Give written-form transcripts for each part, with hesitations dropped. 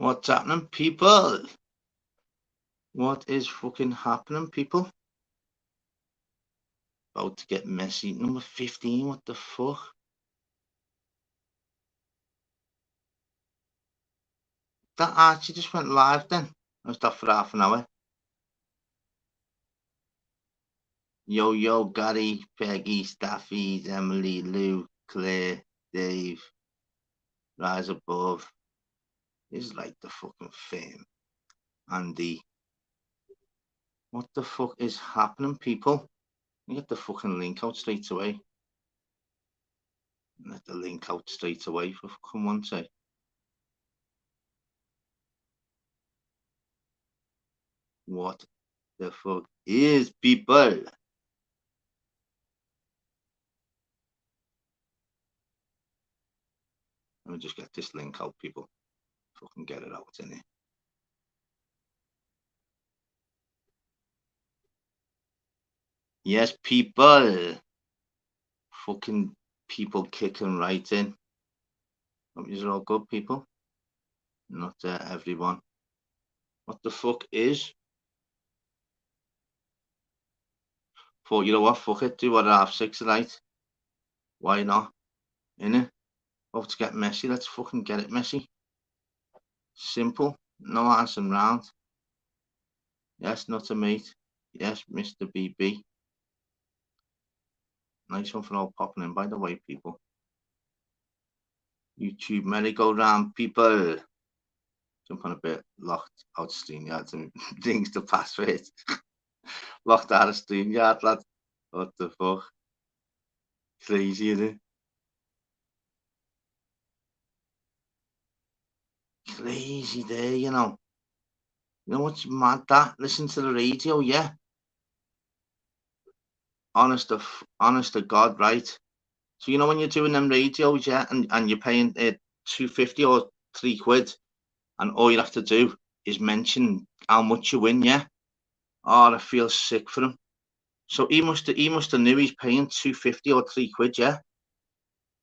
What's happening, people? What is fucking happening, people? About to get Messi. Number 15, what the fuck? That actually just went live then. I was that for half an hour. Yo, yo, Gary, Peggy, Staffy, Emily, Lou, Claire, Dave, Rise Above. This is like the fucking fame. Andy. What the fuck is happening, people? You get the fucking link out straight away. Let the link out straight away for fucking one sec. What the fuck is, people? Let me just get this link out, people. Fucking get it out in it. Yes, people. Fucking people kicking right in. Hope you're all good, people. Not everyone. What the fuck is? Thought, you know what? Fuck it. Do what at 6:30 tonight. Why not? Innit? Hope to get messy. Let's fucking get it messy. Simple. No answering round. Yes, not a mate. Yes, Mr. BB. Nice one for all popping in, by the way, people. YouTube merry-go-round, people. Jump on a bit, locked out StreamYard and things to password. Locked out of StreamYard, lad. What the fuck? Crazy, isn't it? Crazy there, you know. You know what's mad? That listen to the radio, yeah. Honest to God, right? So you know when you're doing them radios, yeah, and you're paying £2.50 or £3, and all you have to do is mention how much you win, yeah. Oh, I feel sick for him. So he must have knew he's paying £2.50 or £3, yeah.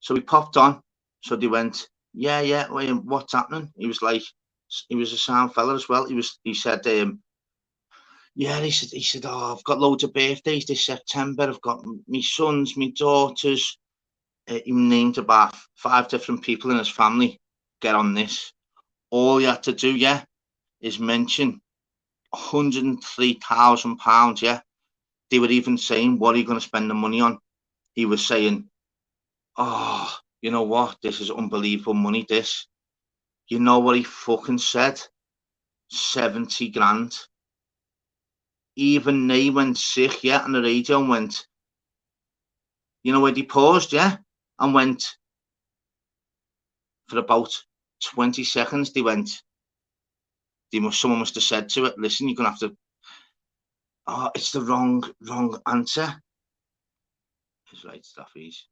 So he popped on. So they went, yeah, what's happening? He was like, he was a sound fella as well. He said, yeah, he said, oh, I've got loads of birthdays this September. I've got my sons, my daughters. He named about 5 different people in his family. Get on this. All you had to do, yeah, is mention £103,000, yeah. They were even saying, what are you going to spend the money on? He was saying, oh, you know what? This is unbelievable money, this. You know what he fucking said? 70 grand. Even they went sick, yeah, on the radio and went, you know where they paused, yeah? And went, for about 20 seconds, they went, someone must have said to it, listen, you're going to have to, oh, it's the wrong answer. He's right, Staffies.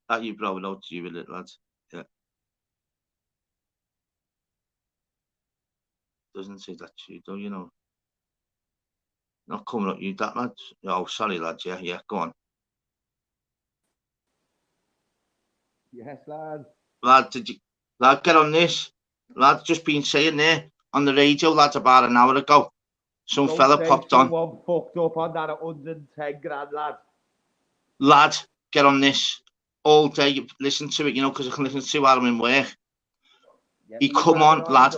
That you, bro, out to you with it, lads. Yeah. Doesn't say that to you, though, you know. Not coming at you, that lad. Oh, sorry, lads. Yeah, go on. Yes, lad. Lad, lad, get on this. Lad, just been saying there on the radio, lads, about an hour ago. Some fella popped on. Someone fucked up on that at 110 grand, lad. Lad, get on this. All day, listen to it, you know, because I can listen to it while I'm in work. He come on, lad.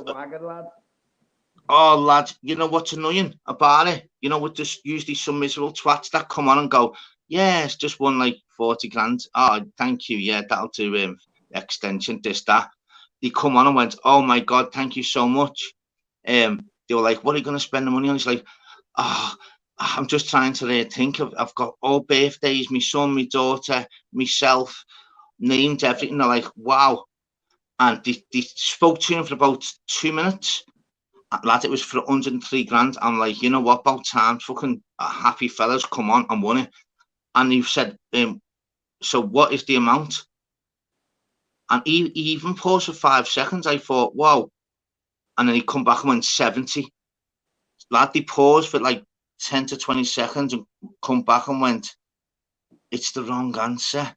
Oh, lad, you know what's annoying about it? You know, with just usually some miserable twats that come on and go, yeah, it's just won like 40 grand. Oh, thank you. Yeah, that'll do extension, this, that. They come on and went, oh my God, thank you so much. They were like, what are you going to spend the money on? He's like, oh, I'm just trying to think of, I've got all birthdays, my son, my daughter, myself, named everything. They're like, wow. And they spoke to him for about 2 minutes. Lad, it was for 103 grand. I'm like, you know what, about time, fucking happy fellas, come on, and won it. And he said, so what is the amount? And he even paused for 5 seconds. I thought, wow. And then he come back and went 70. Lad, he paused for like 10 to 20 seconds and come back and went, it's the wrong answer.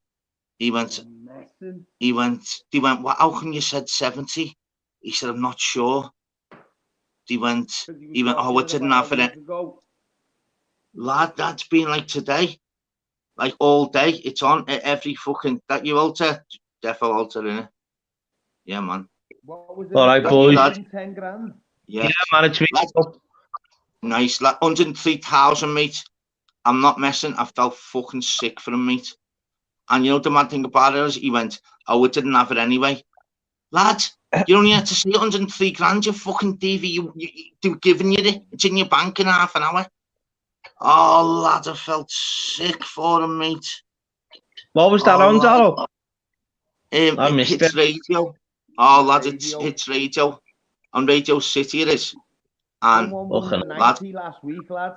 He went, He went, well, how come you said 70? He said, I'm not sure. He went, oh, it didn't have it. Lad, that's been like today. Like all day. It's on every fucking, that you alter. Defo alter, innit? Yeah, man. What was it? All right, boys. 10 grand? Yeah, man, it's me. Nice, lad. 103,000, mate. I'm not messing. I felt fucking sick for him, mate. And you know the mad thing about it is, he went, oh, it didn't have it anyway. Lad, you only had to say 103 grand, you fucking DV. They're giving you it. It's in your bank in half an hour. Oh, lad, I felt sick for him, mate. What was that on, Darryl? I missed it. Radio. Oh, lad, it's radio. On Radio City it is. And lad, last week, lad.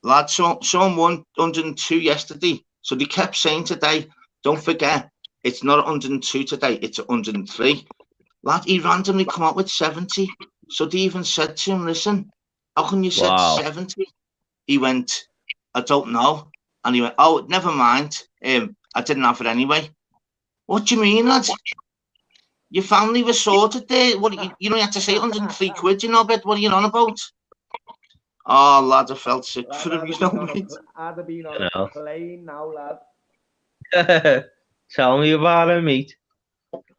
Lad, someone won 102 yesterday. So they kept saying today, don't forget, it's not 102 today, it's 103. Lad, he randomly come out with 70. So they even said to him, listen, how come you said 70? He went, I don't know. And he went, oh, never mind. I didn't have it anyway. What do you mean, lad? Your family was sorted there. What you know, you had to say 103 quid, you know, but what are you on about? Oh, lad, I felt sick for him, you know, mate. I'd have been on a plane now, lad. Tell me about it, mate.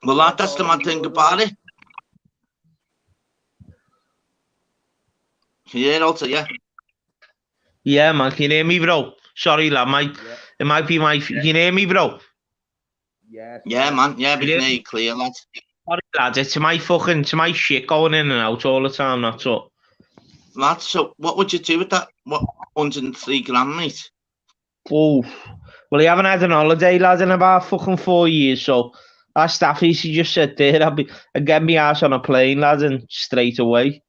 Well, lad, that's the mad thing about it. Can you hear Alter, yeah? Yeah, man, can you hear me, bro? Sorry, lad, it might be my... Can you hear me, bro? Yes. Yeah, man, yeah, we can hear you clear, lad. Sorry, lad, it's my shit going in and out all the time, that's all. Lad, so what would you do with that? What, 103 grand, mate? Oh, well, he haven't had an holiday, lad, in about fucking 4 years, so that staff he just said there, I'd get me ass on a plane, lad, and straight away.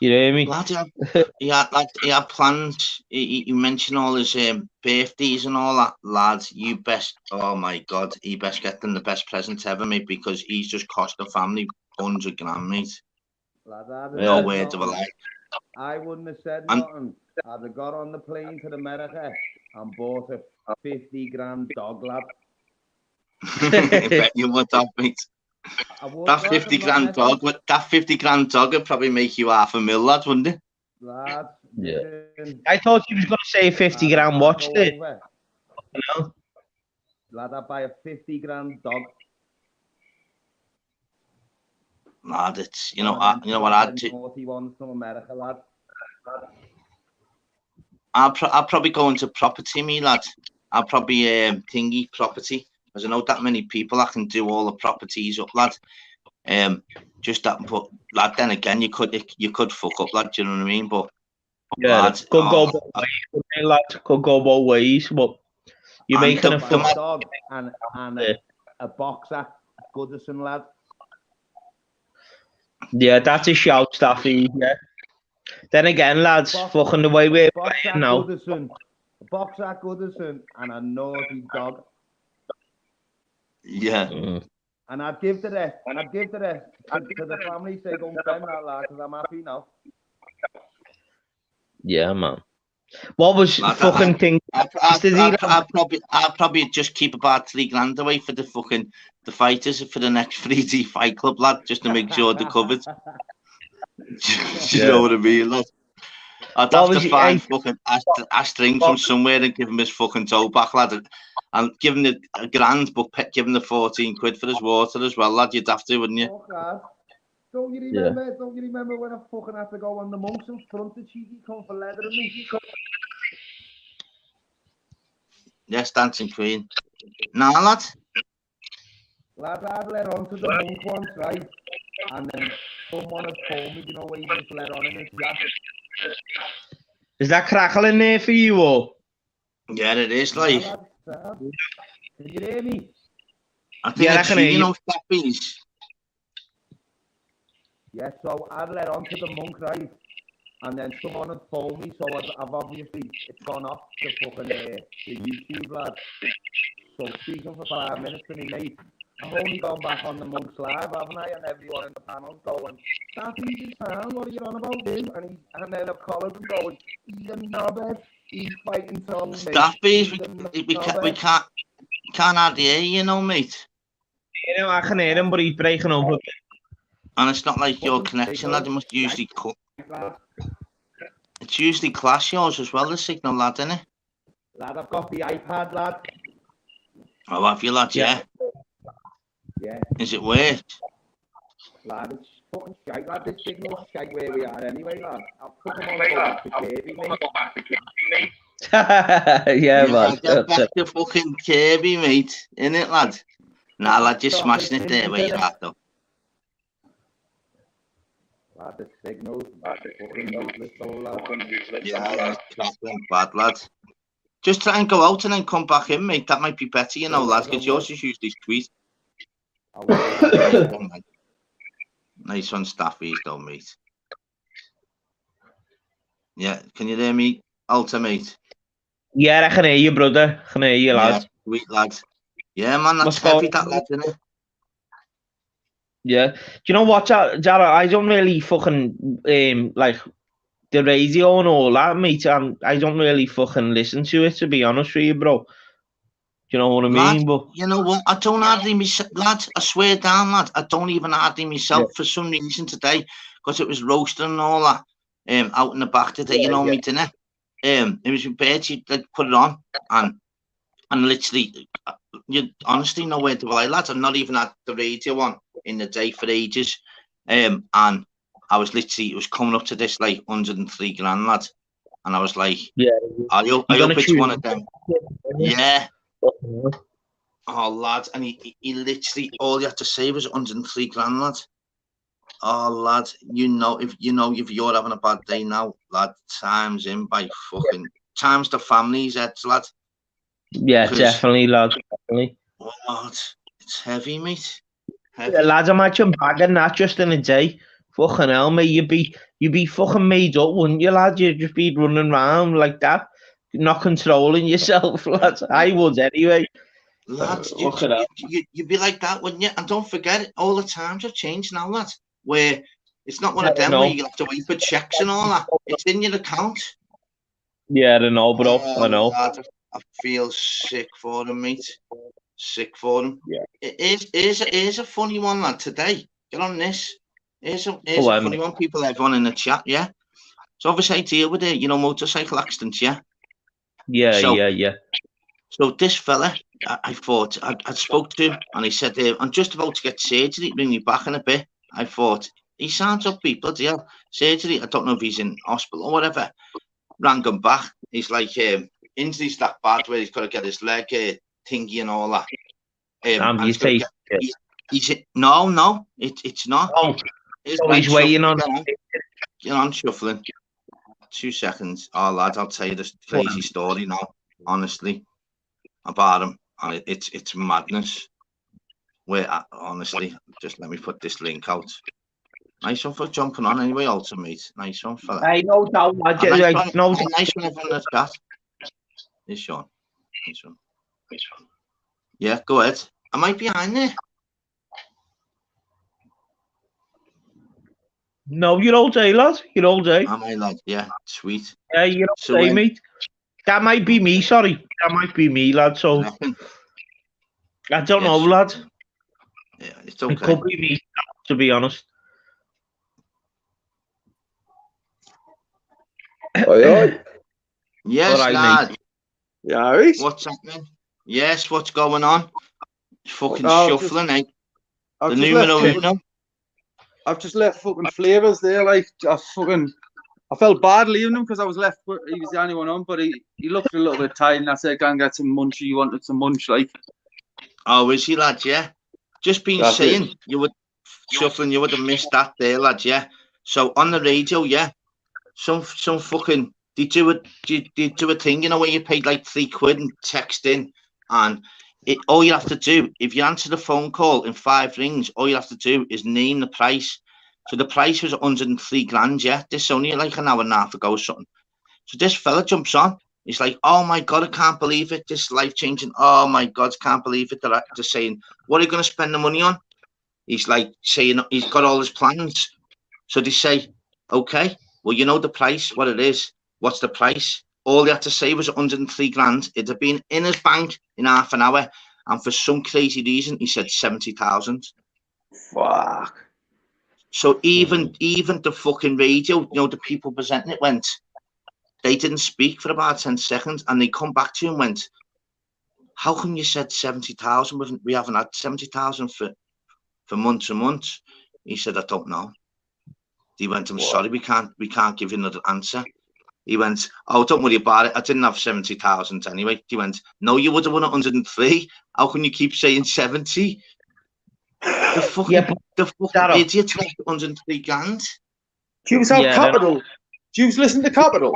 You know what I mean? Lad, he had plans. He mentioned all his birthdays and all that. Lad, you best, oh my God, he best get them the best present ever, mate, because he's just cost the family 100 grand, mate. Lad, no word of a lie. I wouldn't have said nothing. I'd have got on the plane to America and bought a 50 grand dog, lad. I bet you would have, mate. That 50 grand dog, that 50 grand dog would probably make you $500,000, lad, wouldn't it? Lad, yeah. I thought he was going to say 50 grand watch there. You know? Lad, I'd buy a 50 grand dog. Lad, it's, you know what I'd do? 41 from America, lad. I'll probably go into property, me lad. I'll probably thingy property, because I know that many people I can do all the properties up, lad. Just that, but lad, then again, you could fuck up, lad. Do you know what I mean? But yeah, lad, could go both ways, lad. Could go both ways, but you're making a dog and a boxer, Goodison, lad. Yeah, that's a shout, Staffy. Yeah. Then again, lads, fucking the way we're playing now. Goodison, a boxer, Goodison, and a naughty dog. Yeah. And I'd give the rest. And I'd give the rest to the family. Say, don't spend that, lad, because I'm happy now. Yeah, man. What was fucking thing? I'll probably just keep about 3 grand away for the fighters for the next 3D fight club, lad, just to make sure they're covered. You know what I mean, lad? I'd have to find fucking a string from somewhere and give him his fucking toe back, lad, and give him a grand, but give him the 14 quid for his water as well, lad. You'd have to, wouldn't you? Oh, don't you remember? Yeah. Don't you remember when I fucking had to go on the monks in front of cheeky come for leather and me? Yes, Dancing Queen. Nah, lad. Lad, I'd let on to the monk once, right? And then someone had told me, you know, where you just let on in his jack. Is that crackling there for you, or? Yeah, it is, like. Can you hear me? I think I can hear you. Steppies. Yeah, so I'd let on to the monk, right? And then someone had phoned me, so I've obviously, it's gone off the fucking the YouTube, lad. So speaking for 5 minutes to me, mate, I've only gone back on the Monks Live, haven't I? And everyone in the panel's going, that's easy, Sam, what are you on about him? And then I've collared him going, he's a knobhead, he's fighting some... Staffies, we can't hardly hear you, mate. You know, I can hear him, but he's breaking up. And it's not like your connection, lad. It must usually cut. It's usually class yours as well, the signal, lad, isn't it? Lad, I've got the iPad, lad. Oh, have you, lad? Yeah. Yeah. Is it worked? Lad, it's fucking shite, lad. This signal's shite where we are anyway, lad. I'll put them on back to Kirby, mate. Yeah, man. Get back to fucking Kirby, mate. Innit, lad? Nah, lad, you're smashing it there where you're at, though. Lad, the signal's fucking useless, though, lad. Yeah, it's bad, lad. Just try and go out and then come back in, mate. That might be better, you know, lads, because yours is usually sweet. Nice one, Staffies, though, mate. Yeah, can you hear me, Alta, mate? Yeah, I can hear you, brother. I can hear you, lad. Yeah, sweet, lad. Yeah, man, that's heavy, that lad, isn't it? Yeah. Do you know what, Jared? I don't really fucking, like, the radio and all that, mate. I don't really fucking listen to it, to be honest with you, bro. Do you know what I mean? Lad, but you know what? I don't hardly myself, lad. I swear down, lad. I don't even hardly myself for some reason today, because it was roasting and all that. Out in the back today, you know me, didn't it? It was with birds. You put it on, and literally, you honestly know where to lie, lads. I'm not even at the radio on in the day for ages. And I was literally, it was coming up to this like 103 grand, lad, and I was like, yeah, I hope it's one of them. Yeah. Oh, lad, and he literally, all you had to say was 103 grand, lad. Oh, lad, if you're having a bad day now, lad, times in by fucking times the family's heads, lad. Yeah, definitely, lad. Definitely. Oh, lad, it's heavy, mate. Heavy. Yeah, lads, imagine bagging that just in a day. Fucking hell, mate, you'd be fucking made up, wouldn't you, lad? You'd just be running around like that, not controlling yourself, lads. I would anyway. Lads, you'd be like that, wouldn't you? And don't forget, all the times have changed now, lad. Where it's not one of them where you have to wait for checks and all that. It's in your account. Yeah, I know, bro. I know. Lad, I feel sick for them, mate. Sick for them. Yeah. Here's a funny one, lad. Today, get on this. Here's a funny one. People, everyone in the chat, yeah. So obviously I deal with it, motorcycle accidents, yeah. Yeah. So this fella, I thought I spoke to him, and he said, "I'm just about to get surgery. Bring me back in a bit." I thought he sounds upbeat, bloody hell. Surgery. I don't know if he's in hospital or whatever. Rang him back. He's like, injury's that bad where he's got to get his leg thingy and all that. No, it's not. Oh, he's waiting on. Get on shuffling. 2 seconds. Oh, lad, I'll tell you this crazy story now. Honestly, about him, and it's madness. Where honestly, just let me put this link out. Nice one for jumping on anyway, ultimate. Nice one for that. I know that. Nice one everyone in the chat. This Sean. Nice one. Yeah, go ahead. Am I behind there? No, you're all day, lad. You're all day. Am I, lad? Yeah, sweet. Yeah, you're all day, mate. That might be me, sorry. That might be me, lad. So I don't know, lad. Yeah, it's okay. It could be me, to be honest. Yes, right, lad. mate. Yeah, right. What's happening? Yes, what's going on? It's fucking shuffling, eh? The numero uno. I've just left fucking Flavors there. Like, I felt bad leaving him because I was left. He was the only one on, but he looked a little bit tired, and I said, "Go and get some munch." You wanted some munch, like. Oh, is he, lad? Yeah. Just been saying, you would shuffling. You would have missed that there, lad. Yeah. So on the radio, yeah. Some fucking they do a thing, where you paid like £3 and text in, and all you have to do, if you answer the phone call in 5 rings, all you have to do is name the price. So the price was 103 grand, yeah. This only like an hour and a half ago or something. So this fella jumps on. He's like, "Oh my God, I can't believe it. This is life-changing. Oh my God, I can't believe it." They're just saying, "What are you going to spend the money on?" He's like saying he's got all his plans. So they say, "Okay, well, you know the price, what it is. What's the price?" All he had to say was 103 grand. It'd have been in his bank in half an hour. and for some crazy reason, he said 70,000. Fuck. So even the fucking radio, you know, the people presenting it went. They didn't speak for about 10 seconds, and they come back to him and went, "How come you said 70,000? We haven't had 70,000 for months and months." He said, "I don't know." He went, "I'm sorry, we can't give you another answer." He went, "Oh, don't worry about it. I didn't have 70,000 anyway." He went, "No, you would have won 103. How can you keep saying 70? The fucking idiots lost 103 grand. Do you have Capital? Do you listen to Capital?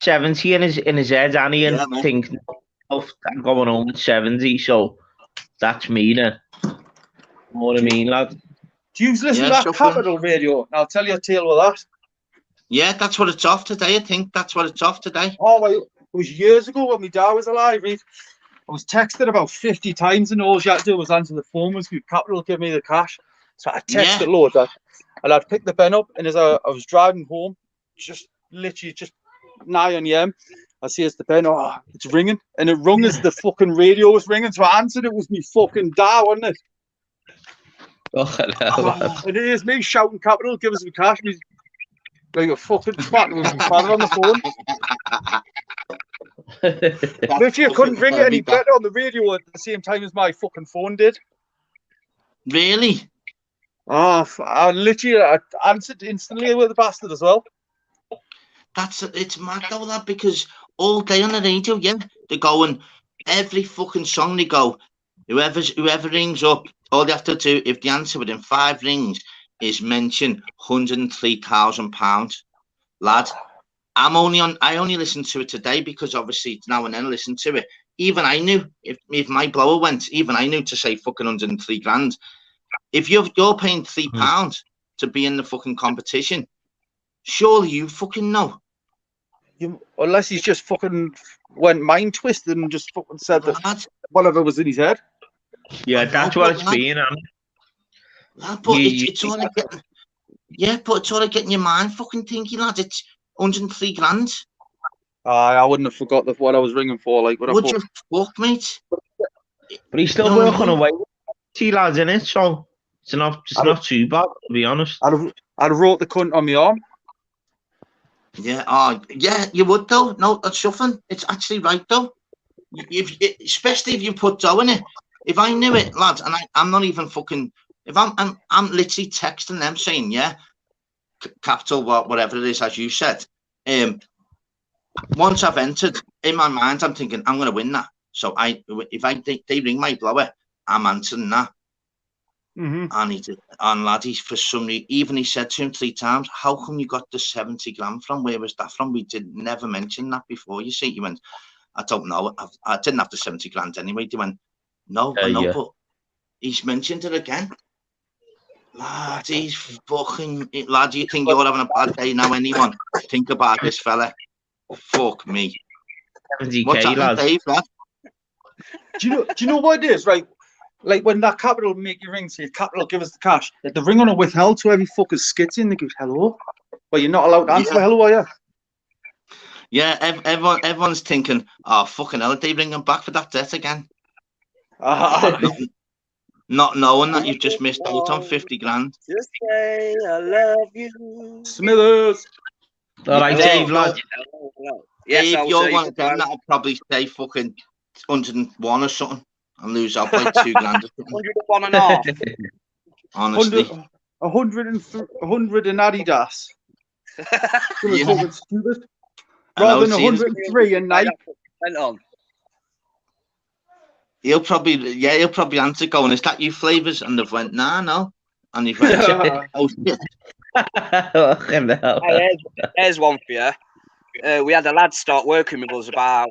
70 in his head, and he think, "Oh, I'm going home with 70, so that's me then." You know what I mean, lad? Do you listen to that Capital radio? I'll tell you a tale with that. Yeah, that's what it's off today. I think that's what it's off today. Oh, well, it was years ago when my dad was alive. I was texted about 50 times, and all you had to do was answer the phone. Was Capital give me the cash? So I texted loads, and I'd pick the pen up, and as I was driving home, literally just nigh on the I see it's the pen. Oh, it's ringing, and it rung as the fucking radio was ringing. So I answered. It was me fucking dad, wasn't it? Oh, and it is me shouting, "Capital, give us the cash." He's like a fucking twat with my father on the phone. Literally, I couldn't ring it any better on the radio at the same time as my fucking phone did. Really? Oh, I answered instantly with the bastard as well. It's mad though, that, because all day on the radio, they're going every fucking song. They go, whoever rings up, all they have to do, if the answer within 5 rings is mention £103,000, lad. I only listened to it today because obviously now and then I listen to it. Even I knew if my blower went, even I knew to say fucking 103 grand. If you're paying £3 to be in the fucking competition, surely you fucking know. Unless he's just fucking went mind twisted and just fucking said that whatever was in his head. Yeah, that's what it's been. But it's all like getting, but it's all like getting your mind fucking thinking, lad. It's 103 grand. I wouldn't have forgot what I was ringing for. Like, would you fuck, mate? But he's still working away with 2 lads in it, so it's not too bad, to be honest. I'd have wrote the cunt on my arm. Yeah, you would though. No, that's shuffling. It's actually right though. Especially if you put dough in it. If I knew it, lads, and I'm not even fucking. If I'm literally texting them saying, Capital, whatever it is, as you said. Once I've entered in my mind, I'm thinking I'm gonna win that. So if they ring my blower, I'm answering that. And lad, for some reason, even he said to him 3 times, "How come you got the 70 grand from? Where was that from? We never mention that before." You see, he went, "I don't know. I didn't have the 70 grand anyway." They went, "No, I know, but he's mentioned it again." Lad, he's fucking lad. You think you're having a bad day now? Anyone think about this fella? Fuck me. 70K, what's happening, Dave, lad? Do you know what it is, right? Like when that Capital make you ring, say Capital, give us the cash. The ring on a withheld, so every fucking skits in. They go, "Hello," but you're not allowed to answer hello, are you? Yeah, everyone's thinking, "Oh fucking hell, are they ringing back for that debt again?" Not knowing that you've just missed out on 50 grand. Just say I love you, Smithers. All right, Dave, lad. Yes, Dave, you're one of them that'll probably say fucking 101 or something and lose out by 2 grand or something. 101 and a half. Honestly. 100 in Adidas. Yeah. Stupid. Rather than 103 in Nike. He'll probably answer going, "Is that you, Flavors?" And they've went, "Nah, no." And he went, "Oh shit." Here's one for you. We had a lad start working with us about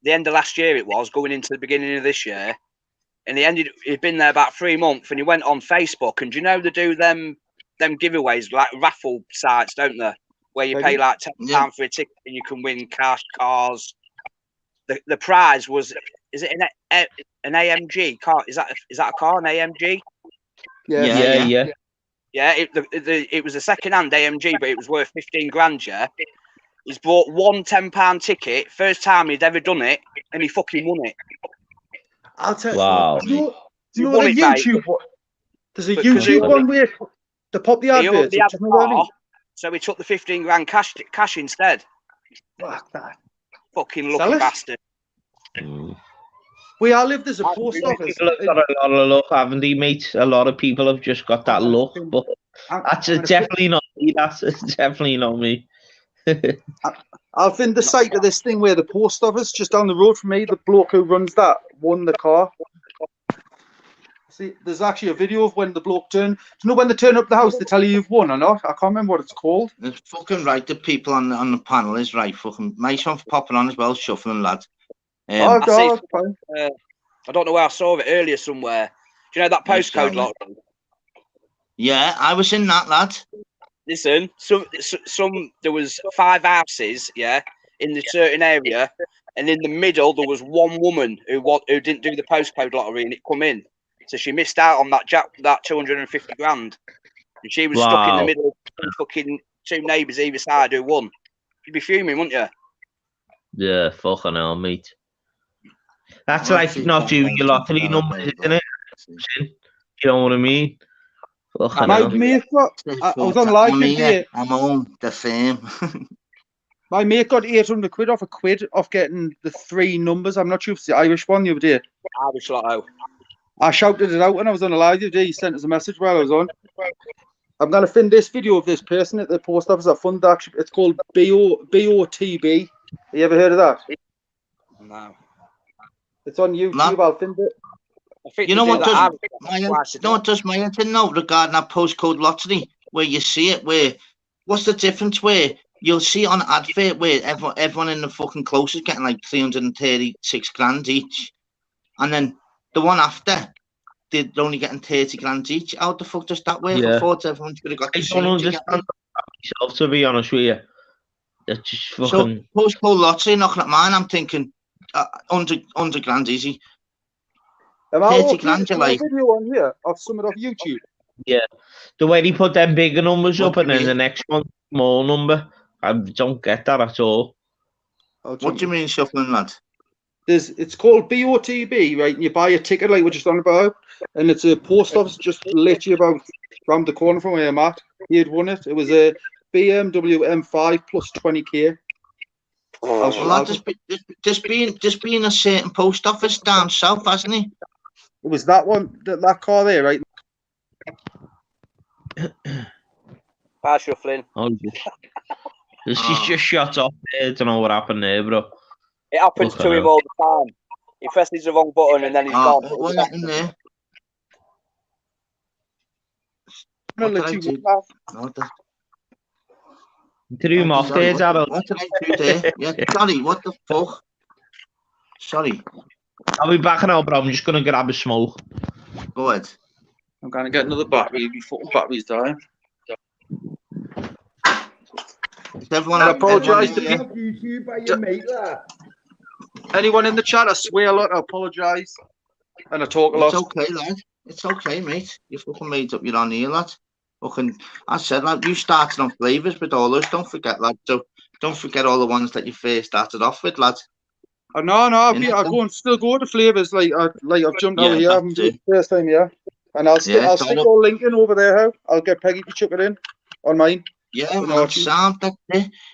the end of last year. It was going into the beginning of this year, and he'd been there about 3 months, and he went on Facebook. And do you know they do them giveaways like raffle sites, don't they? Where you pay like £10 for a ticket and you can win cash, cars. The prize was, is it an AMG car? Is that a car, an AMG? Yeah. Yeah, it was a second-hand AMG, but it was worth 15 grand. Yeah, he's bought one £10 ticket, first time he'd ever done it, and he fucking won it. I'll tell you. Wow. Do you know won the it, mate. YouTube one? There's a But 'cause YouTube one where they pop the He adverts. already had Do a you know what I mean? car, so he took the 15 grand cash instead. Fuck that. Fucking Sell lucky it? bastard. Where I live, there's a post office. People have got a lot of luck, haven't they, mate? A lot of people have just got that luck, but that's definitely not me. That's definitely not me. I'll find the site of this thing where the post office just down the road from me, the bloke who runs that won the car. See, there's actually a video of when the bloke turned. Do you know when they turn up the house, they tell you you've won or not? I can't remember what it's called. It's fucking right. The people on the panel is right. Fucking nice one for popping on as well, shuffling lad. I don't know where I saw it earlier somewhere. Do you know that postcode lottery? Yeah, I was in that, lad. Listen, there was 5 houses, yeah, in the certain area, and in the middle there was one woman who didn't do the postcode lottery, and it come in, so she missed out on that 250 grand, and she was stuck in the middle of fucking 2 neighbours either side who won. You'd be fuming, wouldn't you? Yeah, fucking hell, mate. That's like not doing your lottery numbers, isn't it? You know what I mean? My mate I was on live today. I'm on the same. My mate got 800 quid off off getting the 3 numbers. I'm not sure if it's the Irish one the other day. Irish lotto. I shouted it out when I was on a live the other day. He sent us a message while I was on. I'm going to find this video of this person at the post office. I found that actually. It's called BOTB. You ever heard of that? No. It's on YouTube. I'll find it. You know what does my engine know regarding that postcode lottery, where you see it, what's the difference where you'll see on an advert where everyone in the fucking close is getting like 336 grand each, and then the one after they're only getting 30 grand each. How the fuck does that work? I thought everyone should have got the same. I don't understand myself, to be honest with you. It's just fucking... So postcode lottery knocking at mine, I'm thinking 100 grand easy. 30 grand, you like. Video on here of some off YouTube. Yeah, the way he put them bigger numbers up and then the next one small number, I don't get that at all. What do you mean shuffling, lad? It's called BOTB, right? And you buy a ticket like we're just on about, and it's a post office just literally about round the corner from where I'm at. He had won it. It was a BMW M5 plus 20k. Well, there's been a certain post office down south, hasn't he? It was that one, that car there, right? Pass shuffling. She's just shot off there. I don't know what happened there, bro. It happens to him all the time. He presses the wrong button and then he's gone. What happened there? Threw him off there, Darryl. What did I do there? Yeah, sorry, what the fuck? Sorry. I'll be back now, bro. I'm just going to grab a smoke. Go ahead. I'm going to get another battery before battery's dying. I apologise to YouTube by your mate there. Anyone in the chat, I swear a lot, I apologise. And I talk a lot. It's okay, lad. It's okay, mate. You fucking made up your own here, lad. Fucking, I said, lad, you started on flavours with all those. Don't forget, lad. Don't forget all the ones that you first started off with, lad. No, I still go to flavours like I've jumped over here. I'm the first time here. And I'll stick your link in over there, how? I'll get Peggy to chuck it in on mine. Yeah, man, Sam,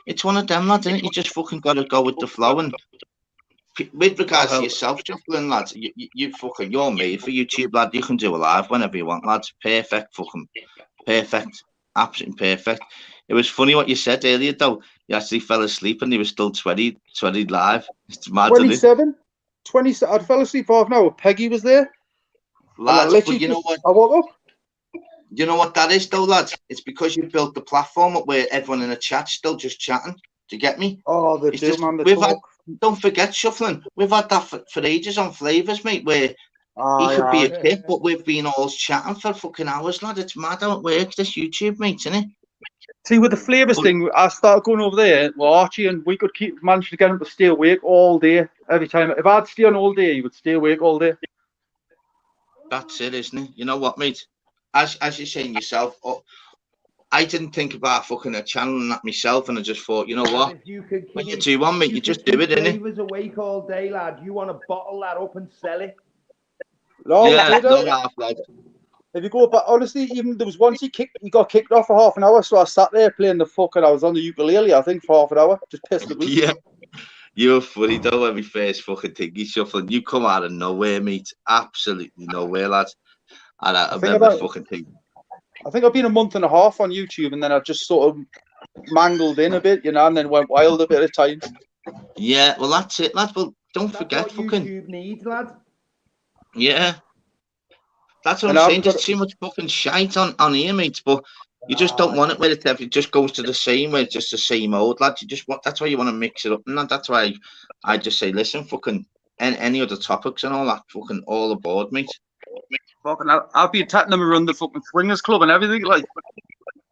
it's one of them, lads, isn't it? You just fucking got to go with the flow. And with regards to yourself, shuffling, lads, you're made for YouTube, lad. You can do a live whenever you want, lads. Perfect, fucking perfect, absolutely perfect. It was funny what you said earlier, though. You actually fell asleep and you were still 20 live. It's mad, 27? 20. I fell asleep half an hour. Peggy was there. Lads, but you know what? I woke up. You know what that is, though, lads? It's because you built the platform up where everyone in the chat's still just chatting. Do you get me? Oh, don't forget, shuffling. We've had that for ages on flavours, mate, where he could be a kid, but we've been all chatting for fucking hours, lad. It's mad how it works, this YouTube, mate, isn't it? See, with the flavours thing, I started going over there with Archie, and we could manage to get him to stay awake all day, every time. If I'd stay on all day, he would stay awake all day. That's it, isn't it? You know what, mate? As you're saying yourself, I didn't think about fucking a channel and that myself, and I just thought, you know what? When you do one, mate, you just do it, innit? Flavours awake all day, lad. You want to bottle that up and sell it? No, Yeah, did no I? half, lad. If you go back, honestly, even there was once he got kicked off for half an hour, so I sat there playing the fucking. I was on the ukulele, I think, for half an hour, just pissed the boots. Yeah. You're funny though when we first fucking think he's shuffling. You come out of nowhere, mate. Absolutely nowhere, lad. And I remember fucking thinking. I think I've been a month and a half on YouTube, and then I just sort of mangled in a bit, you know, and then went wild a bit at times. Yeah, well, that's it, lad. Well, don't forget, what fucking. YouTube needs, lad. Yeah. That's what I'm saying. There's too much fucking shite on here, mate. But you just don't want it where it just goes to the same, where it's just the same old, lad. You just want, that's why you want to mix it up. And that's why I just say, listen, fucking, any other topics and all that, fucking all aboard, mate. Fucking, I'll be attacking them around the fucking swingers club and everything, like.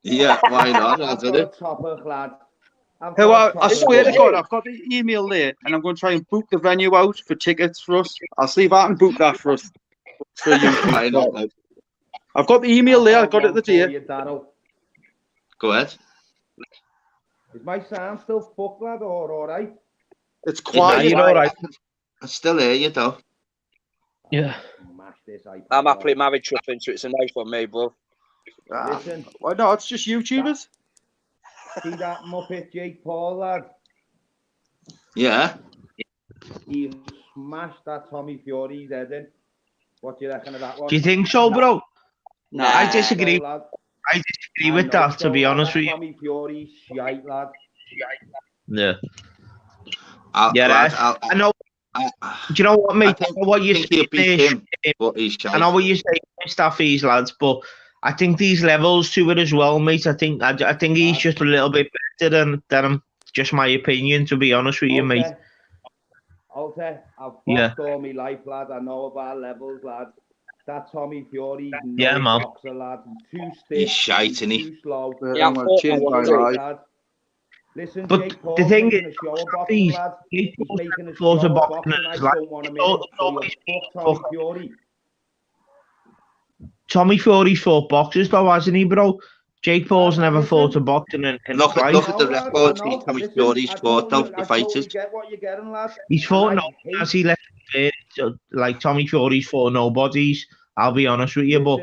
Yeah, why not? I've got a topic, lad. I swear to God, I've got the email there, and I'm going to try and book the venue out for tickets for us. I'll see if I can book that for us. For you. Why not, lad? I've got the email there. I got it the day. Go ahead. Is my sound still fucked, lad, or all right? It's quiet. You're all right. I still hear you, though. Yeah. I'm happily married, Shuffling, so it's a nice one, mate, bro. Listen. Why not? It's just YouTubers. See that Muppet Jake Paul, lad? Yeah. He smashed that Tommy Fury's head in. What do you reckon of that one? Do you think so, bro? No, I disagree. lad. I disagree with that, to be honest with you. Tommy Fury's shite, lad. Yeah. Lad, I know. Do you know what, mate? I know what you're saying. I know what you're saying, Staffies, lads, but I think these levels to it as well, mate. I think he's just a little bit better than him. Just my opinion, to be honest with you, mate. I've fucked all my life, lad. I know about levels, lad. That Tommy Fury, boxer, lad. Too stiff. He's shite, isn't he? Too slow. Lad. Listen, but Jake Paul's the thing making is, a show of boxing, lad. He's making a show of boxing. I don't want to make it. So fuck Tommy Fury. Tommy Fury's fought boxers, though, hasn't he, bro? Jake Paul's never fought a boxing in look at the records Tommy Fury's fought, though, the fighters. Get what you're getting, lad. He's fought as he left like Tommy Fury's fought nobodies. I'll be honest with you, but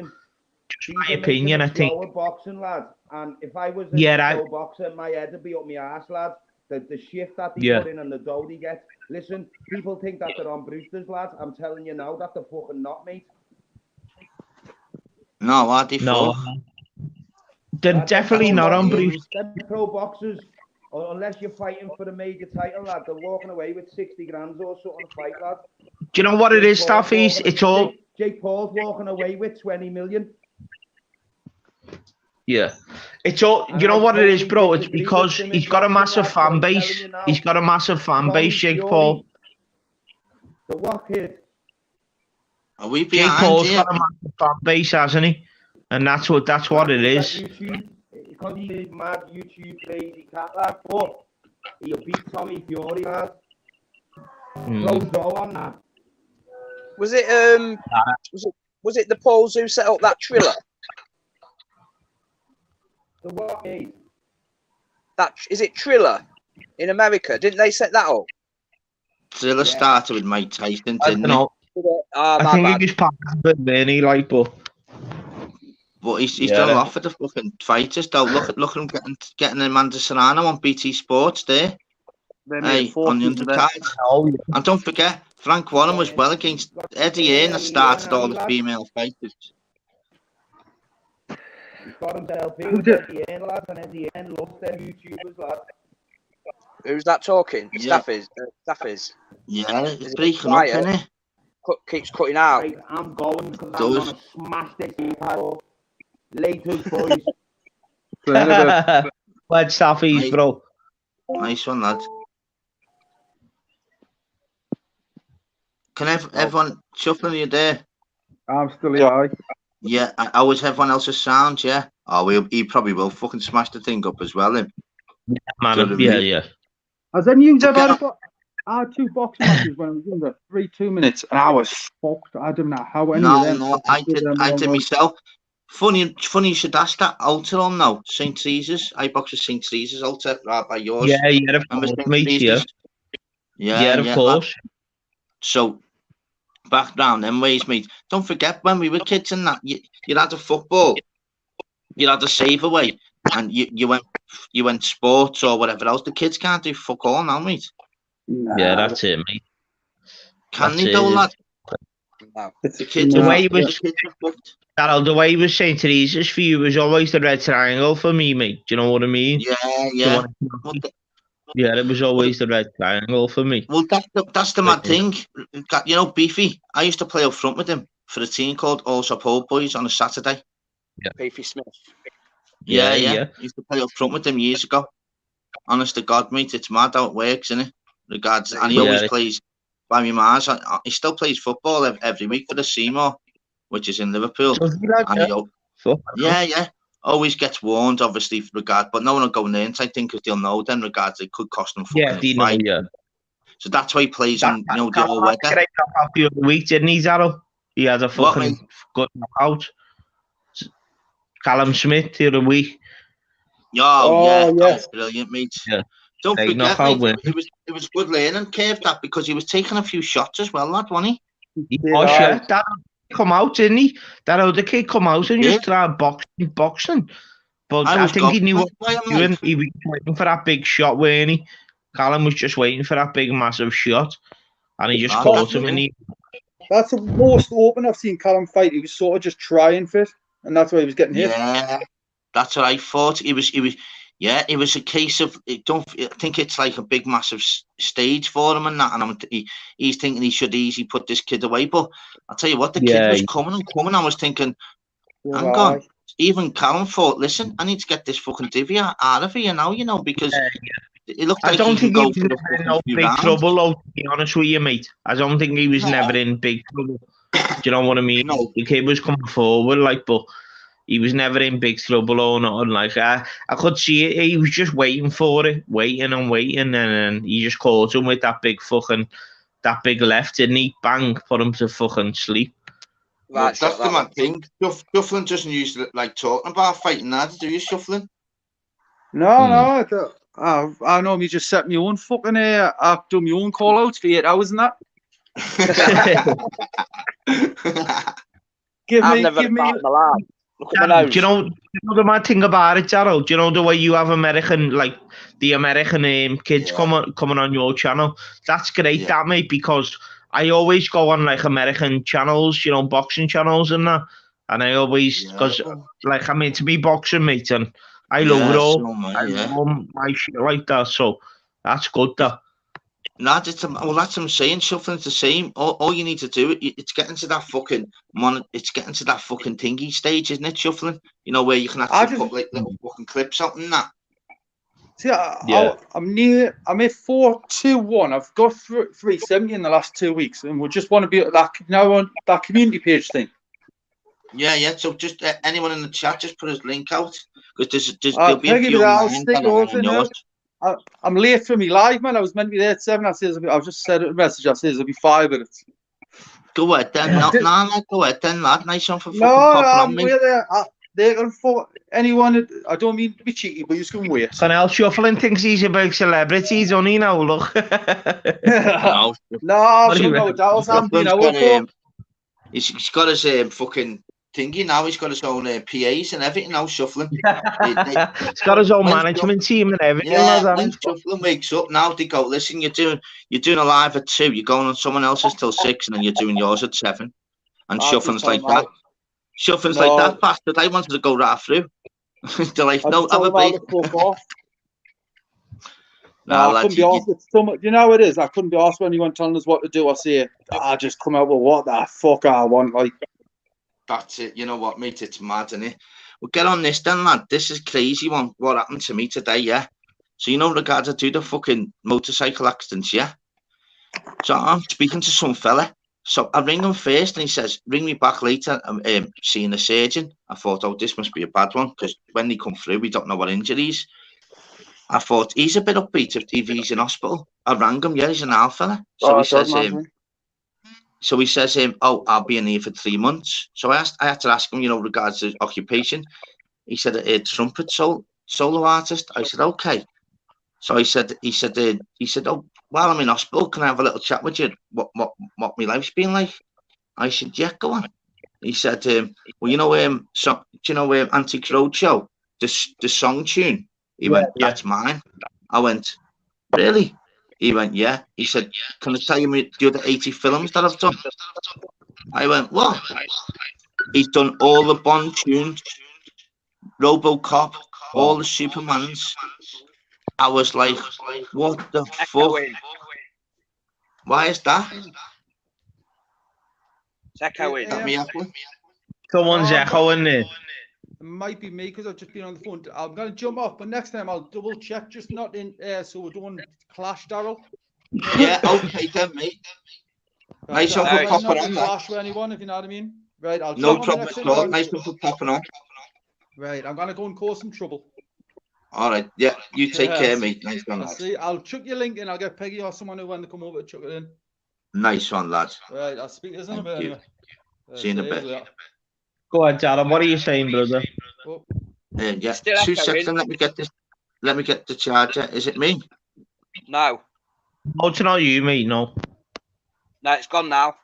just my opinion, I think. Boxing, lad. And if I was a pro boxer, my head would be up my ass, lad. The shift that he put in and the dough he gets. Listen, people think that they're on Brewster's, lad. I'm telling you now that they're fucking not, mate. No, are they? No. They're definitely not on Brewster. Them pro boxers, unless you're fighting for a major title, lad, they're walking away with 60 grand or something to fight, lad. Do you know what it is, Staffies? It's all... Jake Paul's walking away with 20 million. Yeah. It's all... You know what it is, bro? It's because he's got a massive fan base. He's got a massive fan base, Jake Paul. The what, kid? Are we Jake Paul's got a massive fan base, hasn't he? And that's what it is. Because he's mad YouTube crazy cat, lad, but he'll beat Tommy Fury, lad. Go on that. Was it the Pauls who set up that Triller? The what, mate? Is it Triller in America? Didn't they set that up? Triller started with Mike Tyson, didn't he? I think he just passed a bit many, like, but he's done a lot for the fucking fighters, though. Look at him getting Amanda Serrano on BT Sports there. Hey, on the undercard. And don't forget, Frank Warren was well against Eddie Hearn that started all the female fighters. He's got himself in Eddie Hearn, lad, and Eddie Hearn loves them YouTubers, lad. Who's that talking? Yeah. Staffies. Yeah, it's breaking up, isn't it? Keeps cutting out. Right, I'm going because I'm going to smash this up. Later, boys. Where's Staffies, bro? Nice one, lad. Can everyone shuffling you there? I'm still here. Yeah, how is everyone else's sound? Yeah. Oh, he probably will fucking smash the thing up as well. Him. Yeah, man. Yeah. Has any of you ever got? I had 2 boxing matches when I was younger, 2 minutes, and I was fucked. I don't know how any of them. No, I did myself. Funny you should ask that. Alter on now, St. Caesar's. I boxed with St. Caesar's Alter right by yours. Yeah, of course, mate, yeah, of course. So back down them ways, mate. Don't forget when we were kids and that you had a football, you had a save away, and you went sports or whatever else. The kids can't do fuck all now, mate. Yeah, that's it, mate. Can they though, lad? No. The kids The are way fucked. was the way he was saying Teresa's for you was always the red triangle for me, mate. Do you know what I mean? Yeah. Yeah, it was always the red triangle for me. Well, that's the mad thing. You know, Beefy, I used to play up front with him for a team called Also Pole Boys on a Saturday. Yeah. Beefy Smith. Yeah. Used to play up front with him years ago. Honest to God, mate, it's mad how it works, isn't it? Regards, and he always plays by me Mars. He still plays football every week for the Seymour, which is in Liverpool. Yeah. Always gets warned, obviously, for regard, but no one will go in there, I think, because they'll know then, regards it could cost them fucking fight. So that's why he plays on, you know, the whole weather. The other week, didn't he, Zaro? He had a fucking good knockout. Callum Smith the other week. Yeah. Brilliant, mate. Yeah. Don't forget, mate, it was good learning curve that, because he was taking a few shots as well, lad, wasn't he? That come out, didn't he? That other kid come out and just tried boxing. But I think he knew what he was doing. He was waiting for that big shot, weren't he? Callum was just waiting for that big, massive shot. And he just caught him. That's the most open I've seen Callum fight. He was sort of just trying for it. And that's why he was getting hit. Yeah, that's what I thought. It was a case of, I think it's like a big, massive stage for him and that. And he's thinking he should easily put this kid away. But I'll tell you what, the kid was coming. I was thinking, hang on. Even Callum thought, listen, I need to get this fucking divvy out of here now, you know, because it looked like I don't think he was in no big trouble, though, to be honest with you, mate. I don't think he was never in big trouble. Do you know what I mean? No. The kid was coming forward, like, but he was never in big trouble or nothing. Like, I could see it. He was just waiting for it, waiting, and then he just caught him with that big left, didn't he? Bang, put him to fucking sleep. Right, that's the mad thing. Shuffling doesn't usually like talking about fighting that, do you, Shuffling? No, I normally just set my own fucking I do my own call outs for 8 hours and that. give me. Look at my nose. Do you know the mad thing about it, Jarrell? Do you know the way you have American kids coming on your channel? That's great, that, mate, because I always go on like American channels, you know, boxing channels and that. And I always, because like I'm into me boxing, mate, and I love it all. I love my shit like that, so that's good, that. No, that's what I'm saying. Shuffling's the same. All you need to do, it's getting to that fucking thingy stage, isn't it, Shuffling? You know, where you can actually put like little fucking clips out and that. See, I'm at 421. I've got 370 in the last 2 weeks, and we just want to be at that now on that community page thing. Yeah. So just anyone in the chat, just put his link out, because there'll be a few. I'm late for me live, man. I was meant to be there at 7. I've just said it in a message. I said it'll be 5 minutes. Go ahead then. Go ahead then, lad. Nice one for fucking popping on me. They're going for anyone. I don't mean to be cheeky, but you're just going to wait. Can El Shuffling thinks he's a big celebrity, don't he now? Look. He's got his fucking thingy now. He's got his own PAs and everything now, Shuffling. He's got his own management team and everything. When Shuffling wakes up now, they go, listen, you're doing a live at 2, you're going on someone else's till 6, and then you're doing yours at 7. And Shuffling's like that. Shuffling's like that bastard. I wanted to go right through. They're like, no, have a bait. I couldn't be asked. You know how it is. I couldn't be asked when anyone telling us what to do. I say, I just come out with what the fuck I want. Like, that's it. You know what, mate? It's mad, isn't it? We'll get on this then, lad. This is crazy one. What happened to me today, yeah? So, you know, regards to the fucking motorcycle accidents, yeah? So I'm speaking to some fella. So I ring him first and he says, ring me back later. I'm seeing a surgeon. I thought, oh, this must be a bad one, because when they come through, we don't know what injuries. I thought, he's a bit upbeat if he's in hospital. I rang him, he's an old fella. So he says, oh, I'll be in here for 3 months. So I had to ask him, you know, regards to occupation. He said, a trumpet solo artist. I said, okay. So he said, oh, while I'm in hospital, can I have a little chat with you? What my life's been like? I said, yeah, go on. He said, well, you know, do you know Antique Roadshow, the song tune? He went, that's mine. I went, really? He went, yeah. He said, can I tell you the other 80 films that I've done? I went, what? He's done all the Bond tunes, RoboCop, all the Supermans. I was like, what the fuck? Why is that? It's echoing. That me echoing? Someone's echoing there. It might be me because I've just been on the phone. I'm going to jump off, but next time I'll double check, just not in so we don't clash, Daryl. Yeah, okay then, mate. Nice one for popping on. Clash with anyone, if you know what I mean. Right, I'll no problem at all. Nice one for popping on. Right, I'm going to go and cause some trouble. All right, yeah, you take care, mate. Nice one, lad. I'll chuck your link in. I'll get Peggy or someone who wants to come over to chuck it in. Nice one, lad. Right, I'll speak to you in a bit. Anyway. See you in a bit. Go ahead, Darren. What are you saying, brother? Oh. Yeah, 2 seconds. Let me get this. Let me get the charger. Is it me? No. No, it's not you, mate. No. No, it's gone now.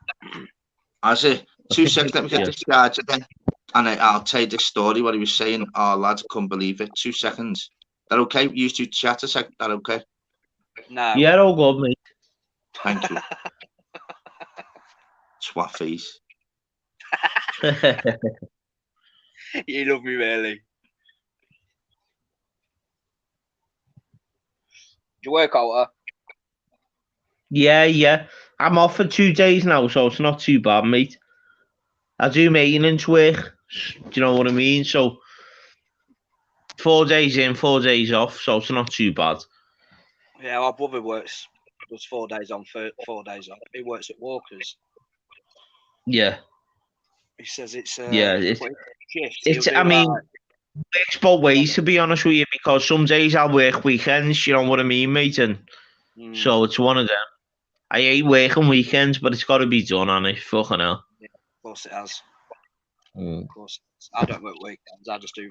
I say 2 seconds. Let me get the charger then, and I'll tell you the story. What he was saying. Oh, lads, I couldn't believe it. 2 seconds. That okay? You used to chat a second. That okay? No. Yeah, all good, mate. Thank you. Swaffies. You love me, really. Do you work out? Yeah. I'm off for 2 days now, so it's not too bad, mate. I do maintenance work. Do you know what I mean? So 4 days in, 4 days off, so it's not too bad. Yeah, our brother does 4 days on, 4 days off. He works at Walker's. Yeah. He says it's it's I mean, it's both ways, to be honest with you, because some days I'll work weekends, you know what I mean, mate, and so it's one of them. I hate working weekends, but it's got to be done, on it. Fucking hell. Yeah, of course it has. Of course. I don't work weekends. I just do.